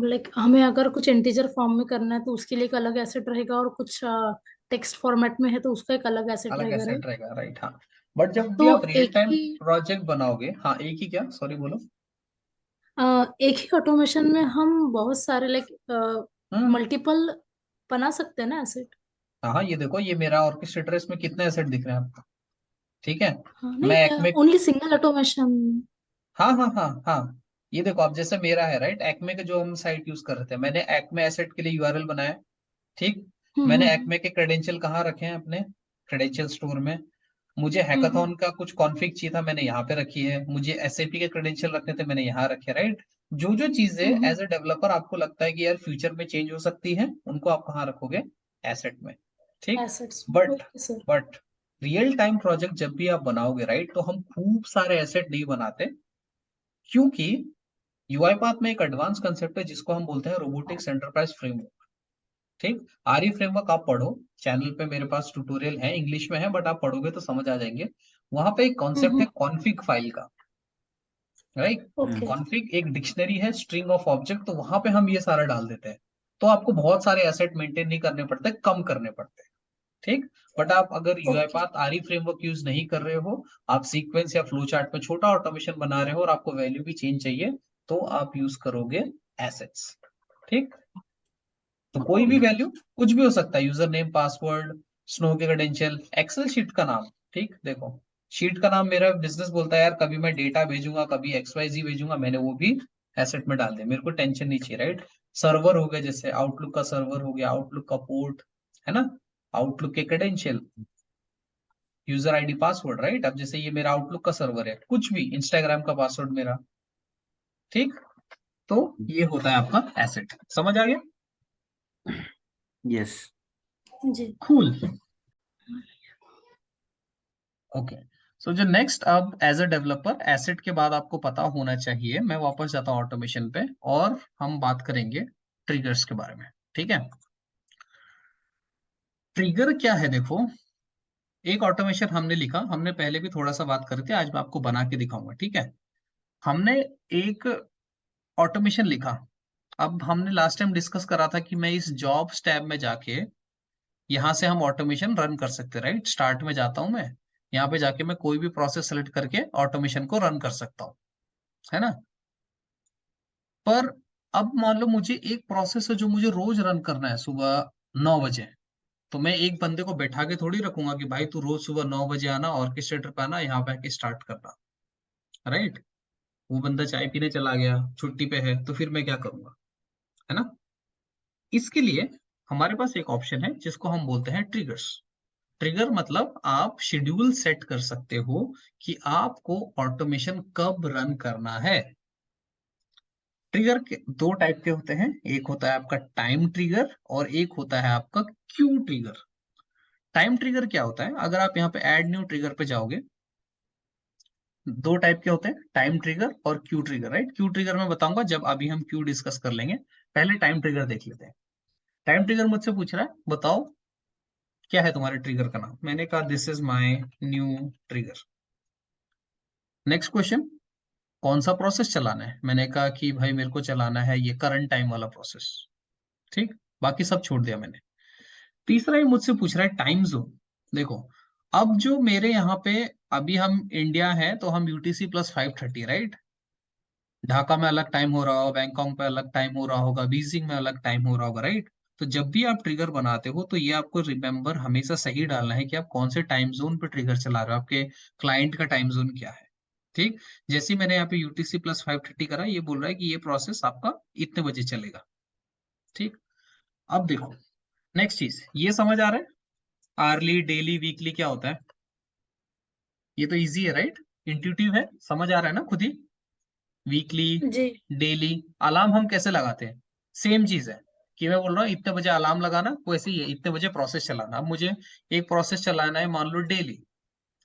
लाइक हमें अगर कुछ इंटीजर फॉर्म में करना है तो उसके लिए एक अलग एसेट रहेगा, और कुछ टेक्स्ट फॉर्मेट में है तो उसका एक अलग एसेट अलग रहेगा, एसेट राइट? रहेगा, राइट। हाँ। बट जब तो भी आप रियल एक टाइम ही प्रोजेक्ट बनाओगे, हाँ एक ही क्या, सॉरी बोलो। एक ही ऑटोमेशन में हम बहुत सारे हम्म। मल्टीपल बना सकते हैं ना एसेट? हाँ हाँ, ये देखो, ये मेरा ऑर्केस्ट्रेटर, इसमें कितने एसेट दिख रहे हैं आपको? ठीक है। हाँ मैं नहीं, एक्मे, ओनली सिंगल ऑटोमेशन। हाँ हाँ हाँ हाँ, ये देखो आप, जैसे मेरा है राइट, एक्मे के जो हम साइट यूज कर रहे थे, मैंने एक्मे एसेट के लिए यूआरएल बनाया। ठीक। मैंने हम्म एक्मे के क्रेडेंशियल कहाँ रखे हैं? अपने क्रेडेंशियल स्टोर में। मुझे हम्म हैकाथॉन का कुछ कॉन्फ़िग चाहिए था, मैंने यहाँ पे रखी है। मुझे एसएपी के क्रेडेंशियल रखने थे, मैंने यहाँ रखे, राइट। जो जो चीजें हम्म एज ए डेवलपर आपको लगता है कि यार फ्यूचर में चेंज हो सकती है, उनको आप कहाँ रखोगे? एसेट में। ठीक। Assets. But okay sir. But real time project जब भी आप बनाओगे राइट, तो हम खूब सारे एसेट नहीं बनाते। क्योंकि यूआईपाथ में एक एडवांस कंसेप्ट है जिसको हम बोलते हैं रोबोटिक्स एंटरप्राइज फ्रेमवर्क। ठीक, आरई फ्रेमवर्क आप पढ़ो, चैनल पे मेरे पास ट्यूटोरियल है, इंग्लिश में है, बट आप पढ़ोगे तो समझ आ जाएंगे। वहां पे एक कॉन्सेप्ट है कॉन्फिग फाइल का, राइट। ओके। कॉन्फिग एक डिक्शनरी है, स्ट्रिंग ऑफ ऑब्जेक्ट, तो वहां पे हम ये सारा डाल देते हैं। तो आपको बहुत सारे एसेट मेंटेन नहीं करने पड़ते, कम करने पड़ते हैं। ठीक, बट आप अगर ओके। यूआईपाथ आरई फ्रेमवर्क यूज नहीं कर रहे हो, आप सीक्वेंस या फ्लो चार्ट में छोटा ऑटोमेशन बना रहे हो और आपको वैल्यू भी चेंज चाहिए, तो आप यूज करोगे एसेट्स। ठीक, तो कोई भी ओके। वैल्यू कुछ भी हो सकता है, यूजर नेम, पासवर्ड, स्नो के क्रेडेंशियल, एक्सेल शीट का नाम। ठीक, देखो शीट का नाम, मेरा बिजनेस बोलता है यार कभी मैं डेटा भेजूंगा, कभी XYZ भेजूंगा, मैंने वो भी एसेट में डाल दिया, मेरे को टेंशन नहीं चाहिए, राइट। सर्वर हो गया, जैसे आउटलुक का सर्वर हो गया, आउटलुक का पोर्ट, है ना, आउटलुक के credential, user ID, password, right. अब जैसे ये मेरा आउटलुक का सर्वर है, कुछ भी, इंस्टाग्राम का पासवर्ड मेरा। ठीक, तो ये होता है आपका एसेट, समझ आ गया। यस। जी। Cool, okay. सो जो नेक्स्ट, अब एज अ डेवलपर एसेट के बाद आपको पता होना चाहिए, मैं वापस जाता हूँ ऑटोमेशन पे और हम बात करेंगे ट्रिगर्स के बारे में। ठीक है, ट्रिगर क्या है, देखो एक ऑटोमेशन हमने लिखा, हमने पहले भी थोड़ा सा बात करे थे, आज मैं आपको बना के दिखाऊंगा। ठीक है, हमने एक ऑटोमेशन लिखा। अब हमने लास्ट टाइम डिस्कस करा था कि मैं इस जॉब्स टैब में जाके यहाँ से हम ऑटोमेशन रन कर सकते हैं, राइट। स्टार्ट में जाता हूं मैं, यहाँ पे जाके मैं कोई भी प्रोसेस सेलेक्ट करके ऑटोमेशन को रन कर सकता हूँ, है ना। पर अब मान लो मुझे एक प्रोसेस है जो मुझे रोज रन करना है सुबह 9 बजे, तो मैं एक बंदे को बैठा के थोड़ी रखूंगा कि भाई तू रोज सुबह 9 बजे आना, ऑर्केस्ट्रेटर पे आना, यहाँ पे आके स्टार्ट करना, राइट। वो बंदा चाय पीने चला गया, छुट्टी पे है, तो फिर मैं क्या करूंगा, है ना। इसके लिए हमारे पास एक ऑप्शन है जिसको हम बोलते हैं ट्रिगर्स। ट्रिगर मतलब आप शेड्यूल सेट कर सकते हो कि आपको ऑटोमेशन कब रन करना है। ट्रिगर के दो टाइप के होते हैं, एक होता है आपका टाइम ट्रिगर और एक होता है आपका क्यू ट्रिगर। टाइम ट्रिगर क्या होता है, अगर आप यहाँ पे ऐड न्यू ट्रिगर पे जाओगे, दो टाइप के होते हैं, टाइम ट्रिगर और cue trigger, right. Q trigger मैं बताऊंगा जब अभी हम क्यू डिस्कस कर लेंगे, पहले टाइम ट्रिगर देख लेते हैं। टाइम ट्रिगर मुझसे पूछ रहा है बताओ क्या है तुम्हारे ट्रिगर का नाम, मैंने कहा this is my new trigger. Next question, कौन सा प्रोसेस चलाना है, मैंने कहा कि भाई मेरे को चलाना है ये करंट टाइम वाला प्रोसेस। ठीक, बाकी सब छोड़ दिया मैंने। तीसरा ही मुझसे पूछ रहा है टाइम जोन। देखो, अब जो मेरे यहाँ पे, अभी हम इंडिया है तो हम UTC+5:30, राइट। ढाका में अलग टाइम हो रहा होगा, बैंकॉक में अलग टाइम हो रहा होगा, बीजिंग में अलग टाइम हो रहा होगा, राइट। तो जब भी आप ट्रिगर बनाते हो तो ये आपको रिमेम्बर हमेशा सही डालना है कि आप कौन से टाइम जोन पे ट्रिगर चला रहे हो, आपके क्लाइंट का टाइम जोन क्या है। ठीक, जैसे मैंने यहाँ पे UTC+5:30 करा, ये बोल रहा है कि ये प्रोसेस आपका इतने बजे चलेगा। ठीक, अब देखो नेक्स्ट चीज, ये समझ आ रहा है आर्ली, डेली, वीकली क्या होता है, ये तो इजी है, राइट, इंट्यूटिव है, समझ आ रहा है ना खुद ही। वीकली, जी। डेली, अलार्म हम कैसे लगाते हैं, सेम चीज है कि मैं बोल रहा हूँ इतने बजे अलार्म लगाना, वैसे ही है इतने बजे प्रोसेस चलाना। अब मुझे एक प्रोसेस चलाना है, मान लो डेली,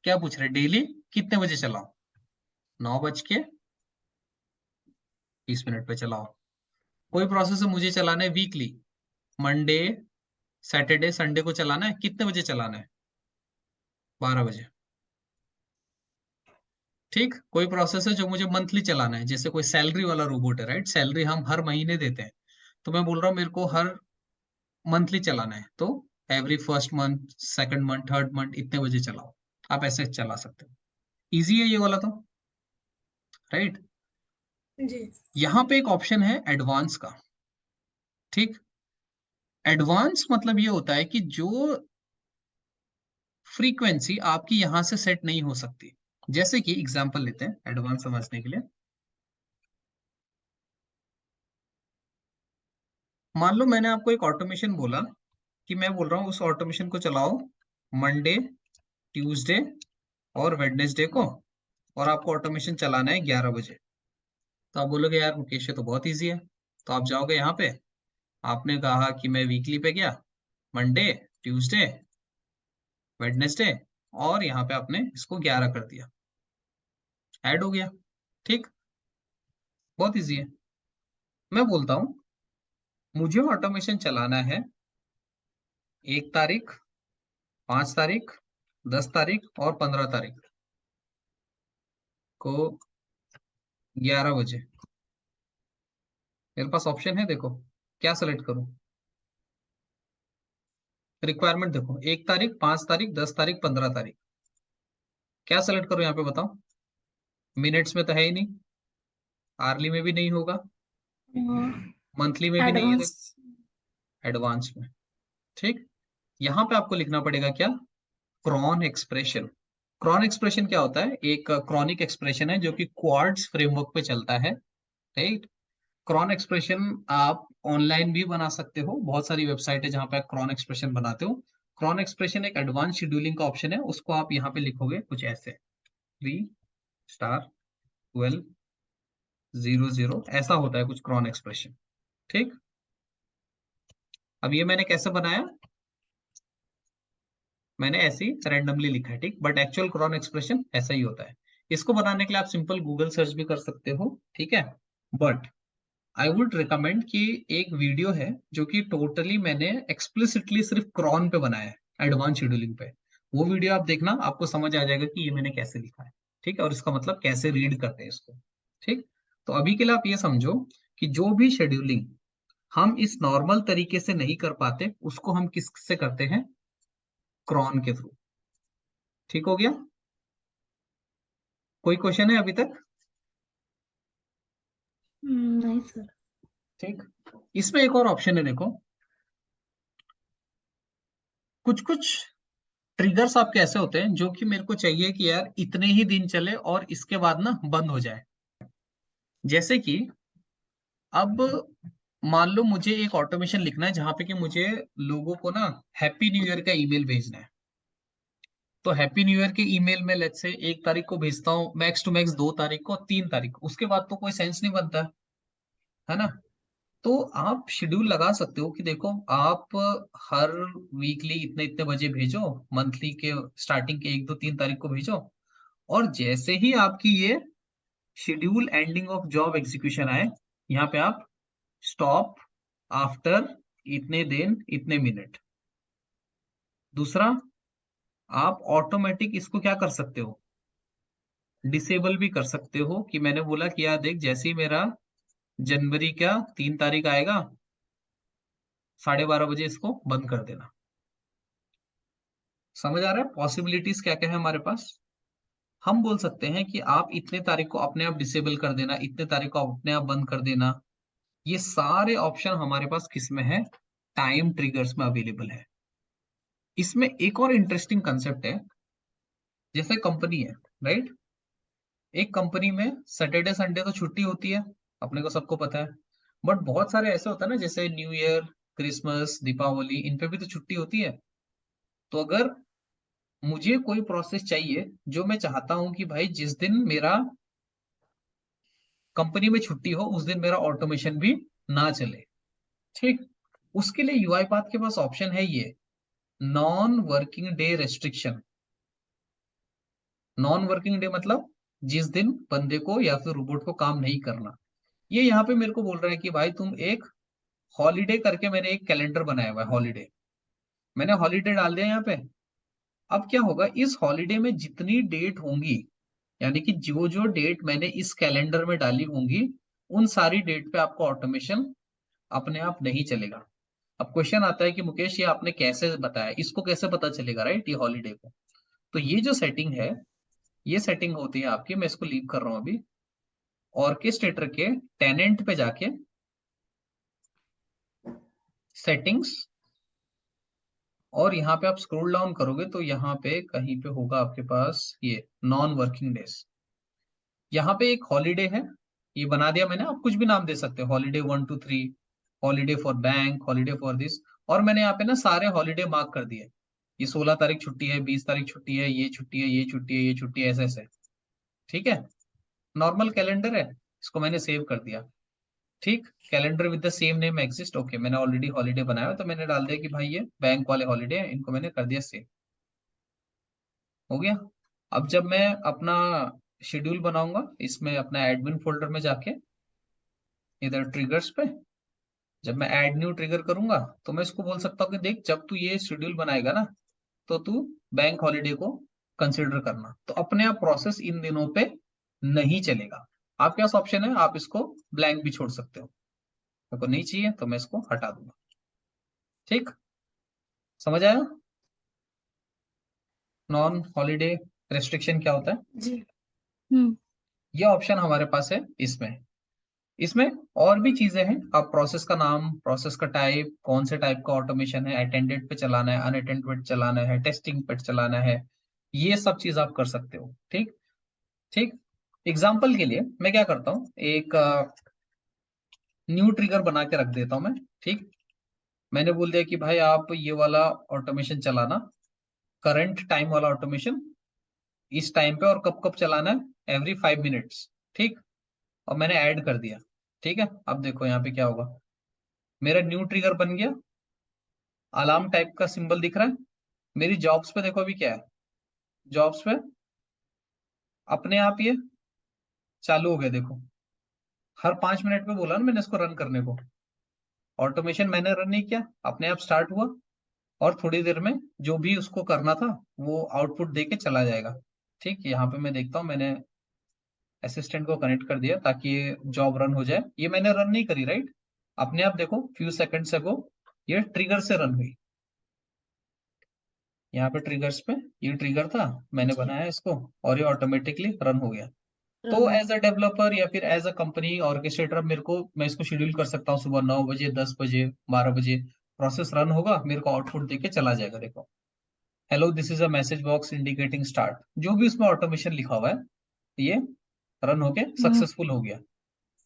क्या पूछ रहे, डेली कितने बजे चलाओ, 9:30 पे चलाओ। कोई प्रोसेस है मुझे चलाना है वीकली, मंडे, सैटरडे, संडे को चलाना है, कितने बजे चलाना है, 12 बजे। ठीक, कोई प्रोसेस है जो मुझे मंथली चलाना है, जैसे कोई सैलरी वाला रोबोट है, राइट, सैलरी हम हर महीने देते हैं, तो मैं बोल रहा हूँ मेरे को हर मंथली चलाना है, तो every first month, second month, third month, इतने बजे चलाओ। आप ऐसे चला सकते हो, इजी है ये वाला तो, राइट। जी। यहाँ पे एक ऑप्शन है एडवांस का। ठीक, एडवांस मतलब ये होता है कि जो फ्रीक्वेंसी आपकी यहां से सेट नहीं हो सकती, जैसे कि एग्जांपल लेते हैं एडवांस समझने के लिए। मान लो मैंने आपको एक ऑटोमेशन बोला कि मैं बोल रहा हूँ उस ऑटोमेशन को चलाओ मंडे, ट्यूसडे और वेडनेसडे को, और आपको ऑटोमेशन चलाना है 11 बजे। तो आप बोलोगे यार मुकेश ये तो बहुत ईजी है, तो आप जाओगे यहाँ पे, आपने कहा कि मैं वीकली पे गया, मंडे, ट्यूसडे, वेडनेसडे, और यहाँ पे आपने इसको 11 कर दिया, ऐड हो गया। ठीक, बहुत इजी है। मैं बोलता हूँ मुझे ऑटोमेशन चलाना है 1 तारीख, 5 तारीख, 10 तारीख और 15 तारीख को 11 बजे। मेरे पास ऑप्शन है, देखो क्या सेलेक्ट करूं। रिक्वायरमेंट देखो, 1 तारीख, 5 तारीख, 10 तारीख, 15 तारीख। क्या सेलेक्ट करूं यहाँ पे बताओ। मिनट्स में तो है ही नहीं, आर्ली में भी नहीं होगा, मंथली में भी नहीं है, एडवांस। देखो एडवांस में। ठीक, यहाँ पे आपको लिखना पड़ेगा क्या, क्रॉन एक्सप्रेशन। क्रॉन एक्सप्रेशन क्या होता है, एक क्रॉनिक एक्सप्रेशन है जो कि क्वार्ट्स फ्रेमवर्क पे चलता है, राइट। क्रॉन एक्सप्रेशन आप ऑनलाइन भी बना सकते हो, बहुत सारी वेबसाइट है जहां पे आप क्रॉन एक्सप्रेशन बनाते हो। क्रॉन एक्सप्रेशन एक एडवांस शेड्यूलिंग का ऑप्शन है, उसको आप यहाँ पे लिखोगे कुछ ऐसे, 3*12:0:0 ऐसा होता है कुछ क्रॉन एक्सप्रेशन। ठीक, अब ये मैंने कैसे बनाया, मैंने ऐसे ही रैंडमली लिखा है, ठीक, बट एक्चुअल क्रॉन एक्सप्रेशन ऐसा ही होता है। इसको बनाने के लिए आप सिंपल गूगल सर्च भी कर सकते हो, ठीक है। बट आई वुड रिकमेंड कि एक वीडियो है जो कि टोटली मैंने एक्सप्लिसिटली सिर्फ क्रॉन पे बनाया है, एडवांस शेड्यूलिंग पे। वो वीडियो आप देखना, आपको समझ आ जाएगा कि ये मैंने कैसे लिखा है, ठीक है, और इसका मतलब कैसे रीड करते हैं इसको। ठीक, तो अभी के लिए आप ये समझो कि जो भी शेड्यूलिंग हम इस नॉर्मल तरीके से नहीं कर पाते, उसको हम किससे करते हैं, क्रॉन के थ्रू। ठीक हो गया, कोई क्वेश्चन है अभी तक। नहीं सर। ठीक, इसमें एक और ऑप्शन है, देखो कुछ कुछ ट्रिगर्स आपके ऐसे होते हैं जो कि मेरे को चाहिए कि यार इतने ही दिन चले और इसके बाद ना बंद हो जाए। जैसे कि अब मान लो मुझे एक ऑटोमेशन लिखना है जहां पे कि मुझे लोगों को ना हैप्पी न्यू ईयर का ईमेल भेजना है। तो हैप्पी न्यू ईयर के ईमेल में लेट्स से 1 तारीख को भेजता हूँ, मैक्स टू मैक्स 2 तारीख को, 3 तारीख, उसके बाद तो कोई सेंस नहीं बनता, है ना। तो आप शेड्यूल लगा सकते हो कि देखो आप हर वीकली इतने इतने बजे भेजो, मंथली के स्टार्टिंग के 1, 2, 3 तारीख को भेजो, और जैसे ही आपकी ये schedule ending of job execution आए, यहाँ पे आप स्टॉप आफ्टर इतने दिन इतने मिनट। दूसरा, आप ऑटोमेटिक इसको क्या कर सकते हो, डिसेबल भी कर सकते हो, कि मैंने बोला कि यार देख जैसे ही मेरा जनवरी का 3 तारीख आएगा, 12:30 बजे इसको बंद कर देना। समझ आ रहा है पॉसिबिलिटीज क्या क्या है हमारे पास। हम बोल सकते हैं कि आप इतने तारीख को अपने आप डिसेबल कर देना, इतने तारीख को अपने आप बंद कर देना। ये सारे ऑप्शन हमारे पास किस में है, टाइम ट्रिगर्स में अवेलेबल है। इसमें एक और इंटरेस्टिंग कंसेप्ट है, जैसे कंपनी है, राइट। एक कंपनी में सैटरडे संडे तो छुट्टी होती है, अपने को सबको पता है। बट बहुत सारे ऐसे होता है ना, जैसे न्यू ईयर, क्रिसमस, दीपावली, इन पे भी तो छुट्टी होती है। तो अगर मुझे कोई प्रोसेस चाहिए जो मैं चाहता हूं कि भाई जिस दिन मेरा कंपनी में छुट्टी हो उस दिन मेरा ऑटोमेशन भी ना चले, ठीक, उसके लिए यूआईपाथ के पास ऑप्शन है ये, non working day restriction. Non working day मतलब जिस दिन बंदे को या फिर रोबोट को काम नहीं करना। ये यहाँ पे मेरे को बोल रहा है कि भाई तुम एक हॉलीडे करके, मैंने एक कैलेंडर बनाया हुआ है हॉलीडे, मैंने हॉलीडे डाल दिया यहाँ पे। अब क्या होगा, इस हॉलीडे में जितनी डेट होंगी, यानी कि जो जो डेट मैंने इस कैलेंडर में डाली होंगी, उन सारी डेट पे आपको ऑटोमेशन अपने आप नहीं चलेगा। अब क्वेश्चन आता है कि मुकेश ये आपने कैसे बताया, इसको कैसे पता चलेगा, राइट, ये हॉलीडे को। तो ये जो सेटिंग है, ये सेटिंग होती है आपकी, मैं इसको लीव कर रहा हूँ अभी, ऑर्केस्ट्रेटर के टेनेंट पे जाके सेटिंग्स, और यहाँ पे आप स्क्रॉल डाउन करोगे तो यहाँ पे कहीं पे होगा आपके पास ये नॉन वर्किंग डेज। यहाँ पे एक हॉलीडे है, ये बना दिया मैंने, आप कुछ भी नाम दे सकते हो, holiday 1 2 3, holiday for bank, holiday for this. और मैंने यहाँ पे ना सारे हॉलीडे मार्क कर दिए, ये 16 तारीख छुट्टी है, 20 तारीख छुट्टी है, ये छुट्टी है, ये छुट्टी है, ये छुट्टी है, ऐसे ऐसे। ठीक है, नॉर्मल कैलेंडर है, इसको मैंने सेव कर दिया। ठीक, calendar with the same name exist, okay, मैंने ऑलरेडी हॉलीडे बनाया हुआ, तो मैंने डाल दिया कि भाई ये बैंक वाले हॉलीडे हैं, इनको मैंने कर दिया सेव। हो गया। अब जब मैं अपना शेड्यूल बनाऊंगा, इसमें अपना एडमिन फोल्डर में जाके इधर ट्रिगर्स पे, जब मैं ऐड न्यू ट्रिगर करूंगा तो मैं इसको बोल सकता हूँ कि देख जब तू ये शेड्यूल बनाएगा ना तो तू बैंक हॉलीडे को कंसिडर करना, तो अपने आप प्रोसेस इन दिनों पे नहीं चलेगा। आपके पास ऑप्शन है, आप इसको ब्लैंक भी छोड़ सकते हो, मेरे को नहीं चाहिए तो मैं इसको हटा दूंगा। ठीक, समझ आया नॉन हॉलीडे रेस्ट्रिक्शन क्या होता है? जी। हम्म। ये ऑप्शन हमारे पास है इसमें। इसमें और भी चीजें हैं, आप प्रोसेस का नाम, प्रोसेस का टाइप, कौन से टाइप का ऑटोमेशन है, अटेंडेड पे चलाना है, अनअटेंडेड पे चलाना है, टेस्टिंग पे चलाना है, ये सब चीज आप कर सकते हो। ठीक ठीक, एग्जाम्पल के लिए मैं क्या करता हूँ, एक न्यू ट्रिगर बना के रख देता हूँ मैं। ठीक, मैंने बोल दिया कि भाई आप ये वाला ऑटोमेशन चलाना, करंट टाइम वाला ऑटोमेशन इस टाइम पे, और कब कब चलाना है, एवरी 5 मिनट्स। ठीक, और मैंने ऐड कर दिया। ठीक है, अब देखो यहाँ पे क्या होगा, मेरा न्यू ट्रिगर बन गया, अलार्म टाइप का सिंबल दिख रहा है। मेरी जॉब्स पे देखो अभी क्या है, जॉब्स पे अपने आप ये चालू हो गया। देखो हर 5 मिनट पे बोला ना मैंने इसको रन करने को, ऑटोमेशन मैंने रन नहीं किया, अपने आप स्टार्ट हुआ, और थोड़ी देर में जो भी उसको करना था वो आउटपुट दे के चला जाएगा। ठीक, यहाँ पे मैं देखता हूँ, मैंने असिस्टेंट को कनेक्ट कर दिया ताकि ये जॉब रन हो जाए। ये मैंने रन नहीं करी, राइट, अपने आप देखो फ्यू सेकंड्स अगो ये ट्रिगर से रन हुई। यहाँ पे ट्रिगर्स पे ये ट्रिगर था, मैंने जी। बनाया इसको, और ये ऑटोमेटिकली रन हो गया। रन तो हो एज अ डेवलपर या फिर एज अ कंपनी ऑर्केस्ट्रेटर मेरे को, मैं इसको शेड्यूल कर सकता हूँ सुबह 9 बजे, 10 बजे, 12 बजे प्रोसेस रन होगा, मेरे को आउटपुट देके चला जाएगा। देखो hello this is a message box indicating start, जो भी उसमें ऑटोमेशन लिखा हुआ है ये रन होके हम्म। सक्सेसफुल हो गया।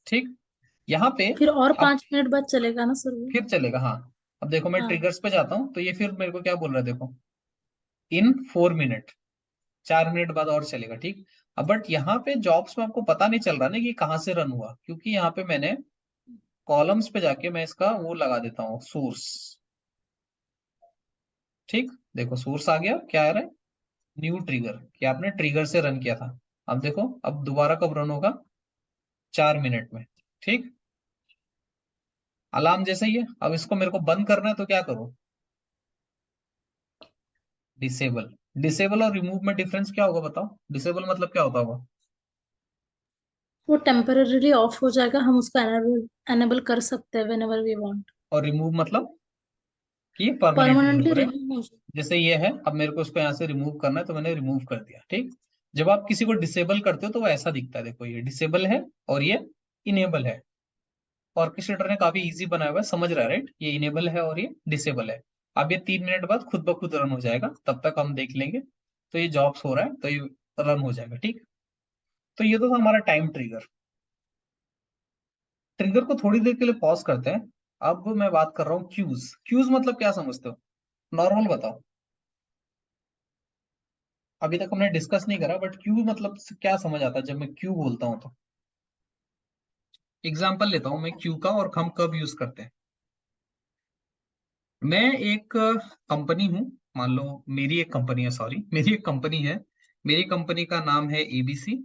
ठीक, यहाँ पे फिर और अब 5 मिनट बाद चलेगा ना सर वो? फिर चलेगा। हाँ, अब देखो मैं हाँ। ट्रिगर्स पे जाता हूँ तो ये फिर मेरे को क्या बोल रहा है, देखो इन 4 मिनट, 4 मिनट बाद और चलेगा। ठीक, अब बट यहाँ पे जॉब्स में आपको पता नहीं चल रहा ना कि कहाँ से रन हुआ, क्योंकि यहाँ पे मैंने कॉलम्स पे जाके मैं इसका वो लगा देता हूँ, सोर्स। ठीक, देखो सोर्स आ गया, क्या आ रहा है, न्यू ट्रिगर, कि आपने ट्रिगर से रन किया था। अब देखो अब दोबारा कब रन होगा, 4 मिनट में। ठीक, अलार्म जैसे ही है, अब इसको मेरे को बंद करना है तो क्या करूं, डिसेबल। डिसेबल और रिमूव में डिफरेंस क्या होगा बताओ, डिसेबल मतलब क्या होता होगा? वो टेम्पररीली ऑफ हो जाएगा, हम उसको एनेबल एनेबल कर सकते हैं व्हेन एवर वी वांट। और रिमूव मतलब कि permanent permanently remove, right. Remove हो जाएगा। जैसे ये है, अब मेरे को इसको यहाँ से रिमूव करना है तो मैंने रिमूव कर दिया। ठीक, जब आप किसी को डिसेबल करते हो तो वो ऐसा दिखता है, देखो ये डिसेबल है और ये इनेबल है। ऑर्केस्ट्रेटर ने काफी इजी बनाया हुआ है, समझ रहा है, राइट, ये इनेबल है और ये डिसेबल है। अब ये 3 मिनट बाद खुद ब खुद रन हो जाएगा, तब तक हम देख लेंगे। तो ये जॉब्स हो रहा है तो ये रन हो जाएगा। ठीक, तो ये तो था हमारा टाइम ट्रिगर। ट्रिगर को थोड़ी देर के लिए पॉज करते हैं। अब मैं बात कर रहा हूँ क्यूज। क्यूज मतलब क्या समझते हो, नॉर्मल बताओ, अभी तक हमने डिस्कस नहीं करा, बट क्यू मतलब क्या समझ आता है जब मैं क्यू बोलता हूँ तो? एग्जाम्पल लेता हूँ मैं क्यू का, और हम कब यूज करते हैं। मैं एक कंपनी हूँ, मान लो मेरी एक कंपनी है, सॉरी मेरी एक कंपनी है, मेरी कंपनी का नाम है एबीसी,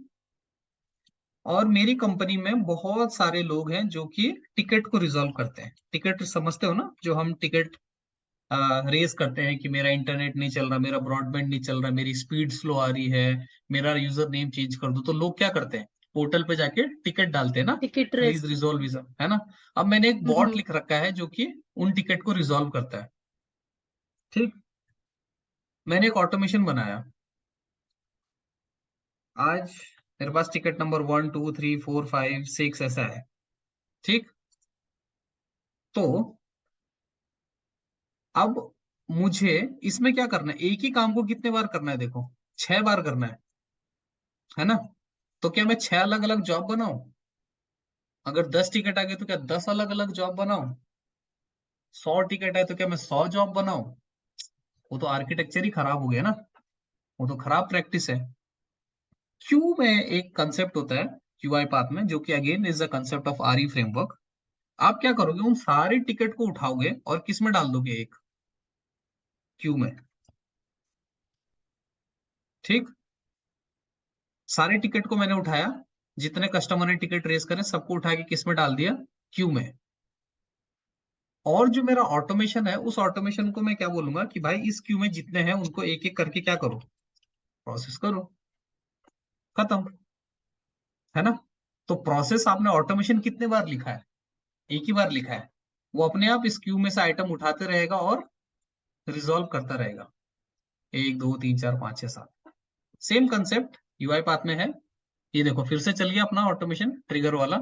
और मेरी कंपनी में बहुत सारे लोग हैं जो कि टिकट को रिजॉल्व करते हैं। टिकट समझते हो ना, जो हम टिकट रेस करते हैं कि मेरा इंटरनेट नहीं चल रहा, मेरा ब्रॉडबैंड नहीं चल रहा, मेरी स्पीड स्लो आ रही है, मेरा यूजर नेम चेंज कर दो, तो लोग क्या करते हैं, पोर्टल पे जाके टिकट डालते हैं ना, टिकट रेस प्लीज करते रिजॉल्व हैं। यूजर, है ना। अब मैंने एक बॉट हम्म। लिख रखा है जो कि उन टिकट को रिजॉल्व करता है। ठीक, मैंने एक ऑटोमेशन बनाया, आज मेरे पास टिकट नंबर 1 2 3 4 5 6 ऐसा है। ठीक, तो अब मुझे इसमें क्या करना है, एक ही काम को कितने बार करना है, देखो 6 बार करना है ना। तो क्या मैं 6 अलग अलग जॉब बनाऊं? अगर 10 टिकट आ गए तो क्या 10 अलग अलग जॉब बनाऊं? 100 टिकट है तो क्या मैं 100 जॉब बनाऊं? वो तो आर्किटेक्चर ही खराब हो गया ना, वो तो खराब प्रैक्टिस है। क्यू में एक कंसेप्ट होता है यूआई पाथ में, जो कि again is a concept of RE framework. आप क्या करोगे, उन सारे टिकट को उठाओगे और किस में डाल दोगे, एक क्यू में। ठीक, सारे टिकट को मैंने उठाया, जितने कस्टमर ने टिकट रेस करे सबको उठा के किस में डाल दिया, क्यू में। और जो मेरा ऑटोमेशन है उस ऑटोमेशन को मैं क्या बोलूंगा कि भाई इस क्यू में जितने हैं उनको एक एक करके क्या करो, प्रोसेस करो, खत्म, है ना। तो प्रोसेस आपने ऑटोमेशन कितने बार लिखा है, एक ही बार लिखा है। वो अपने आप इस क्यू में से आइटम उठाते रहेगा और रिजॉल्व करता रहेगा, 1 2 3 4 5 6 7। सेम कंसेप्ट यूआई पाथ में है। ये देखो फिर से चल गया अपना ऑटोमेशन ट्रिगर वाला।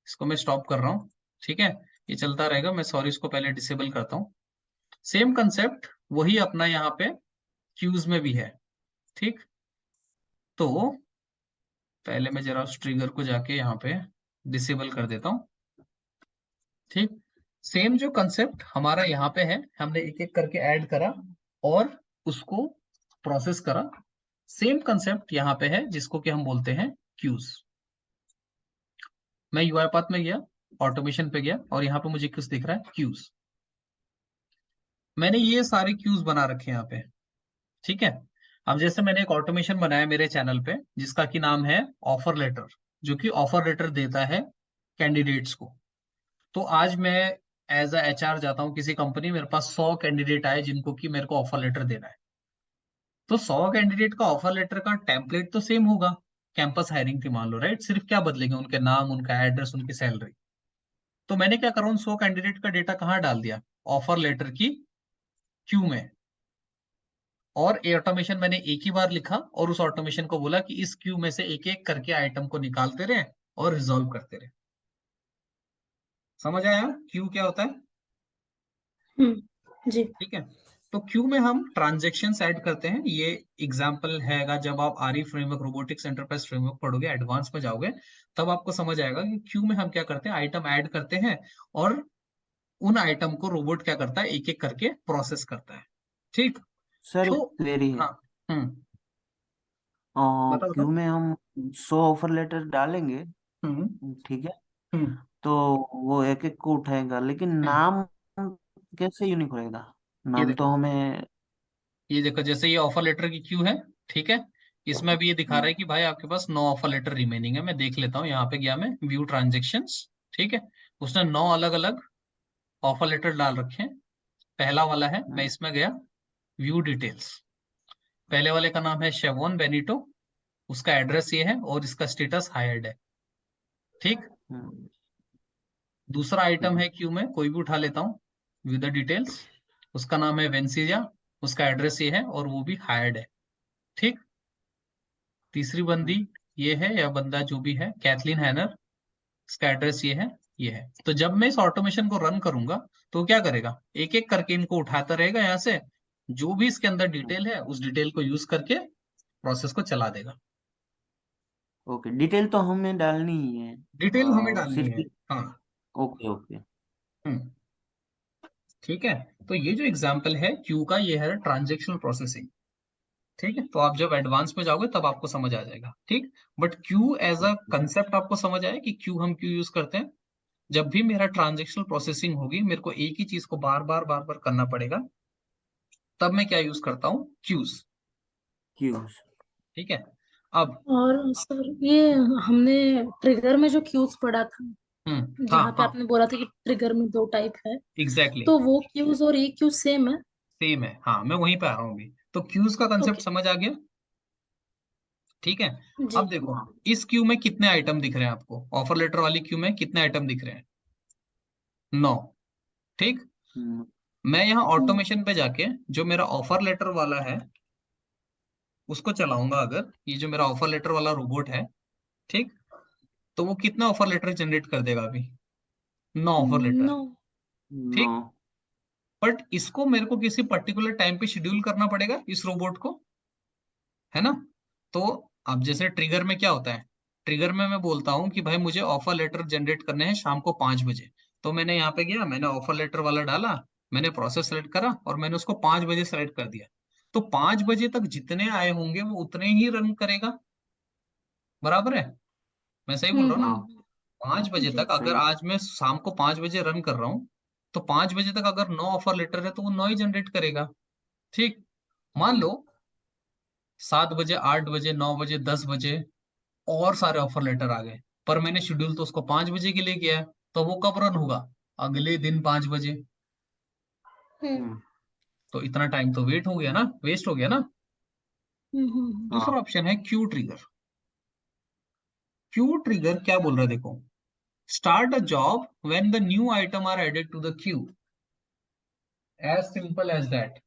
इसको मैं स्टॉप कर रहा हूँ, ठीक है, ये चलता रहेगा। मैं सॉरी इसको पहले डिसेबल करता हूँ। सेम कंसेप्ट वही अपना यहाँ पे क्यूज में भी है, ठीक। तो पहले मैं जरा उस ट्रिगर को जाके यहाँ पे डिसेबल कर देता हूँ, ठीक। सेम जो कंसेप्ट हमारा यहाँ पे है, हमने एक एक करके ऐड करा और उसको प्रोसेस करा। सेम कंसेप्ट यहाँ पे है जिसको कि हम बोलते हैं क्यूज। मैं यूआई पाथ में गया, ऑटोमेशन पे गया और यहाँ पे मुझे किस दिख रहा है, क्यूज। मैंने ये सारे क्यूज बना रखे हैं यहाँ पे, ठीक है। अब जैसे मैंने एक ऑटोमेशन बनाया मेरे चैनल पे जिसका कि नाम है ऑफर लेटर, जो कि ऑफर लेटर देता है कैंडिडेट्स को। तो आज मैं एज अ एचआर जाता हूँ किसी कंपनी, मेरे पास 100 कैंडिडेट आए जिनको कि मेरे को ऑफर लेटर देना है। तो 100 कैंडिडेट का ऑफर लेटर का टेम्पलेट तो सेम होगा, कैंपस हायरिंग थी मान लो, राइट। सिर्फ क्या बदलेंगे, उनके नाम, उनका एड्रेस, उनकी सैलरी। तो मैंने क्या करा, उन 100 कैंडिडेट का डेटा कहाँ डाल दिया, ऑफर लेटर की क्यू में। और ये ऑटोमेशन मैंने एक ही बार लिखा और उस ऑटोमेशन को बोला कि इस क्यू में से एक एक करके आइटम को निकालते रहे और रिजॉल्व करते रहे। समझ आया क्यू क्या होता है, जी। ठीक है। तो क्यू में हम ट्रांजेक्शन्स ऐड करते हैं। ये एग्जांपल हैगा जब आप आरई फ्रेमवर्क, रोबोटिक्स एंटरप्राइज फ्रेमवर्क पढ़ोगे, एडवांस में जाओगे, तब आपको समझ आएगा कि क्यू में हम क्या करते हैं, आइटम ऐड करते हैं और उन आइटम को रोबोट क्या करता है, एक एक करके प्रोसेस करता है, ठीक। सर एक तो क्वेरी है। हाँ, बताओ क्यू बताओ। में हम 100 ऑफर लेटर डालेंगे, हम्म ठीक है। हम्म तो वो एक एक को उठाएगा, लेकिन हम्म। नाम कैसे यूनिक रहेगा? ये नाम तो देखो, हमें। ये देखो, जैसे ये ऑफर लेटर की क्यू है, ठीक है। इसमें भी ये दिखा रहा है कि भाई आपके पास 9 ऑफर लेटर रिमेनिंग है। मैं देख लेता हूँ, यहाँ पे गया मैं व्यू ट्रांजेक्शन्स, ठीक है। उसने 9 अलग अलग ऑफर लेटर डाल रखे हैं। पहला वाला है, मैं इसमें गया व्यू डिटेल्स। पहले वाले का नाम है शेवोन बेनिटो, उसका एड्रेस ये है और इसका स्टेटस हायर्ड है, ठीक। हम्म, दूसरा ठीक आइटम है। है क्यू में, कोई भी उठा लेता हूँ, व्यू द डिटेल्स। उसका नाम है वेंसिया, उसका एड्रेस ये है और वो भी हायर्ड है, ठीक। तीसरी बंदी ये है, या बंदा जो भी है, कैथलीन हैनर, इसका एड्रेस ये है, ये है। तो जब मैं इस ऑटोमेशन को रन करूंगा तो क्या करेगा, एक एक करके इनको उठाता रहेगा यहाँ से, जो भी इसके अंदर डिटेल है उस डिटेल को यूज करके प्रोसेस को चला देगा। ओके, डिटेल तो हमें डालनी ही है। डिटेल हमें डालनी सिर्फ। है, हाँ। Okay okay. हम्म, ठीक है। तो ये जो एग्जाम्पल है क्यू का, ये है ट्रांजेक्शनल प्रोसेसिंग, ठीक है। तो आप जब एडवांस में जाओगे तब आपको समझ आ जाएगा, ठीक। But queue as a okay concept आपको समझ आया कि क्यू हम क्यों यूज करते हैं। जब भी मेरा ट्रांजेक्शनल प्रोसेसिंग होगी, मेरे को एक ही चीज को बार बार करना पड़ेगा, तब मैं क्या यूज करता हूँ, क्यूज, क्यूज। ठीक है। अब और सर ये हमने ट्रिगर में जो क्यूज पढ़ा था, हाँ जहाँ पे हाँ, आपने बोला था कि ट्रिगर में दो टाइप है, एग्जैक्टली तो वो क्यूज और ये क्यूज सेम है? सेम है, हाँ। मैं वहीं पे आ रहा हूँ अभी। तो क्यूज का कंसेप्ट ओके। समझ आ गया, ठीक है। जी। अब देखो, इस क्यू में कितने आइटम दिख रहे हैं आपको, ऑफर लेटर वाली क्यू में कितने आइटम दिख रहे हैं, 9, ठीक। हम्म, मैं यहाँ हम्म, ऑटोमेशन पे जाके जो मेरा ऑफर लेटर वाला है उसको चलाऊंगा। अगर ये जो मेरा ऑफर लेटर वाला रोबोट है, ठीक, तो वो कितना ऑफर लेटर जनरेट कर देगा अभी, 9 ऑफर लेटर, नो। नो। ठीक। बट इसको मेरे को किसी पर्टिकुलर टाइम पे शेड्यूल करना पड़ेगा, इस रोबोट को, है ना। तो अब जैसे ट्रिगर में क्या होता है, ट्रिगर में मैं बोलता हूँ कि भाई मुझे ऑफर लेटर जनरेट करने हैं शाम को 5 बजे। तो मैंने यहाँ पे गया, मैंने ऑफर लेटर वाला डाला, मैंने प्रोसेस सेलेक्ट करा और मैंने उसको 5 बजे सेलेक्ट कर दिया। तो 5 बजे तक जितने आए होंगे वो उतने ही रन करेगा, बराबर है। मैं सही बोल रहा हूँ ना। हाँ, 5 बजे जी। तक, अगर सही। आज मैं शाम को 5 बजे रन कर रहा हूँ, तो 5 बजे तक अगर 9 ऑफर लेटर है तो वो 9 ही जनरेट करेगा, ठीक। मान लो 7 बजे, 8 बजे, 9 बजे, 10 बजे और सारे ऑफर लेटर आ गए, पर मैंने शेड्यूल तो उसको 5 बजे के लिए किया है। तो वो कब रन होगा? अगले दिन 5 बजे। हम्म तो इतना टाइम तो वेट हो गया ना, वेस्ट हो गया ना। दूसरा हाँ ऑप्शन है क्यू ट्रिगर। क्यू ट्रिगर क्या बोल रहा है देखो, start a job when the new item are added to the queue, as simple as that.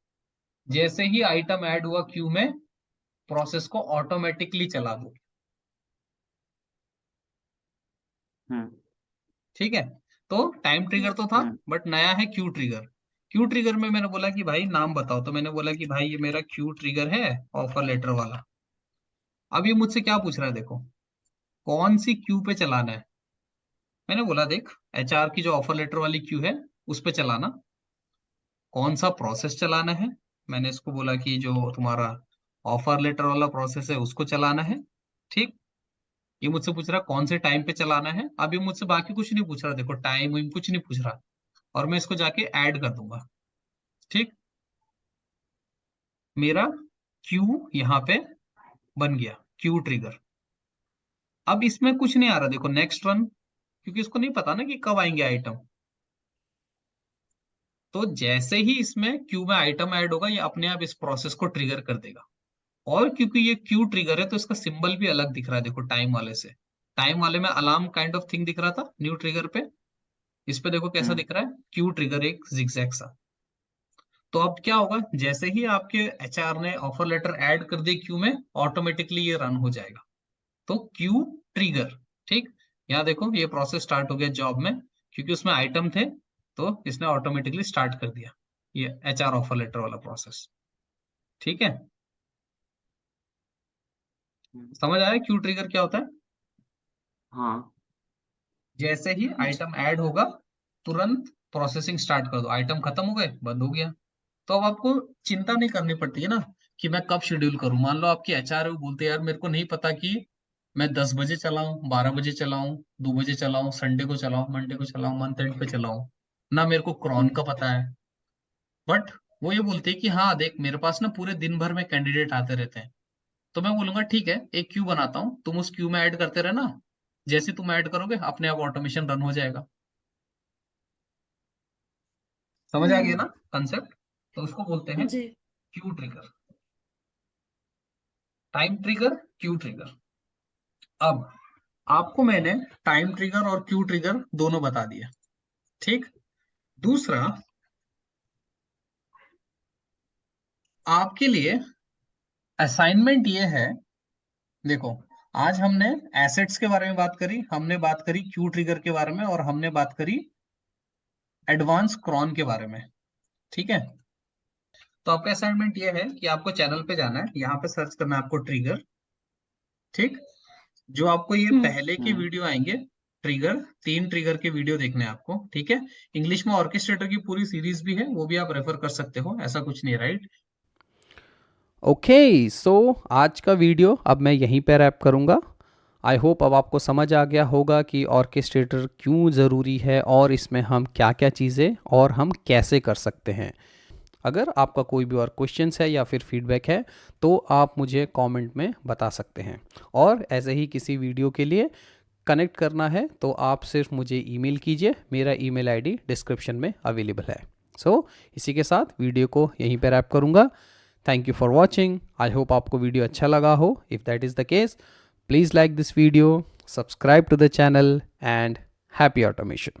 जैसे ही आइटम ऐड हुआ क्यू में, प्रोसेस को ऑटोमेटिकली चला दो। हम्म ठीक है, तो टाइम ट्रिगर तो था, हम्म बट नया है क्यू ट्रिगर। क्यू ट्रिगर में मैंने बोला कि भाई नाम बताओ, तो मैंने बोला कि भाई ये मेरा क्यू ट्रिगर है, ऑफर लेटर वाला। अब ये मुझसे क्या पूछ रहा है देखो, कौन सी क्यू पे चलाना है। मैंने बोला देख, एचआर की जो ऑफर लेटर वाली क्यू है उस पे चलाना। कौन सा प्रोसेस चलाना है, मैंने इसको बोला कि जो तुम्हारा ऑफर लेटर वाला प्रोसेस है उसको चलाना है। ठीक, ये मुझसे पूछ रहा है कौन से टाइम पे चलाना है। अब ये मुझसे बाकी कुछ नहीं पूछ रहा, देखो टाइम वाइम कुछ नहीं पूछ रहा, और मैं इसको जाके ऐड कर दूंगा। ठीक, मेरा क्यू यहाँ पे बन गया, क्यू ट्रिगर। अब इसमें कुछ नहीं आ रहा देखो, नेक्स्ट रन, क्योंकि इसको नहीं पता ना कि कब आएंगे आइटम। तो जैसे ही इसमें क्यू में आइटम ऐड होगा, ये अपने आप इस प्रोसेस को ट्रिगर कर देगा। और क्योंकि ये क्यू ट्रिगर है तो इसका सिंबल भी अलग दिख रहा है देखो, टाइम वाले से। टाइम वाले में अलार्म काइंड ऑफ थिंग दिख रहा था, न्यू ट्रिगर पे इस पे देखो कैसा हम्म दिख रहा है, क्यू ट्रिगर एक जिगजैग सा। तो अब क्या होगा, जैसे ही आपके एचआर ने ऑफर लेटर ऐड कर दी क्यू में, ऑटोमेटिकली ये रन हो जाएगा। तो क्यू ट्रिगर। ठीक, यहाँ देखो ये प्रोसेस स्टार्ट हो गया जॉब में, क्योंकि उसमें आइटम थे, तो इसने ऑटोमेटिकली स्टार्ट कर दिया ये एचआर ऑफर लेटर वाला प्रोसेस। ठीक है, हम्म, समझ आया क्यू ट्रिगर क्या होता है? हाँ जैसे ही आइटम ऐड होगा, तुरंत प्रोसेसिंग स्टार्ट कर दो, आइटम खत्म हो गए, बंद हो गया। तो अब आपको चिंता नहीं करनी पड़ती है ना कि मैं कब शेड्यूल करूं। मान लो आपकी एचआर है, वो बोलते हैं यार मेरे को नहीं पता कि मैं 10 बजे चलाऊं, 12 बजे चलाऊं, 2 बजे चलाऊं, संडे को चलाऊं, मंडे को चलाऊं, मंथ एंड पे चलाऊं, ना मेरे को क्रॉन का पता है। बट वो ये बोलते हैं कि हाँ देख, मेरे पास ना पूरे दिन भर में कैंडिडेट आते रहते हैं। तो मैं बोलूंगा ठीक है, एक क्यू बनाता हूँ, तुम उस क्यू में ऐड करते रहना। जैसे तुम ऐड करोगे अपने आप ऑटोमेशन रन हो जाएगा। समझ आ गया ना कंसेप्ट? तो उसको बोलते हैं जी। Cue trigger, time trigger, cue trigger. अब आपको मैंने टाइम ट्रिगर और क्यू ट्रिगर दोनों बता दिया। ठीक, दूसरा आपके लिए असाइनमेंट ये है, देखो आज हमने एसेट्स के बारे में बात करी, हमने बात करी क्यू ट्रिगर के बारे में, और हमने बात करी एडवांस क्रॉन के बारे में। ठीक है, तो आपका असाइनमेंट ये है कि आपको चैनल पे जाना है, यहाँ पे सर्च करना है आपको ट्रिगर। ठीक, जो आपको ये पहले के हम्म वीडियो आएंगे, ट्रिगर, 3 ट्रिगर के वीडियो देखने हैं आपको। ठीक है, इंग्लिश में ऑर्केस्ट्रेटर की पूरी सीरीज भी है, वो भी आप रेफर कर सकते हो, ऐसा कुछ नहीं है, राइट। ओके, सो आज का वीडियो अब मैं यहीं पर रैप करूँगा। आई होप अब आपको समझ आ गया होगा कि ऑर्केस्ट्रेटर क्यों ज़रूरी है और इसमें हम क्या क्या चीज़ें और हम कैसे कर सकते हैं। अगर आपका कोई भी और क्वेश्चंस है या फिर फीडबैक है तो आप मुझे कमेंट में बता सकते हैं। और ऐसे ही किसी वीडियो के लिए कनेक्ट करना है तो आप सिर्फ मुझे ईमेल कीजिए, मेरा ईमेल आईडी डिस्क्रिप्शन में अवेलेबल है। सो इसी के साथ वीडियो को यहीं पर रैप करूँगा। Thank you for watching. I hope आपको वीडियो अच्छा लगा हो। If that is the case, please like this video, subscribe to the channel, and happy automation.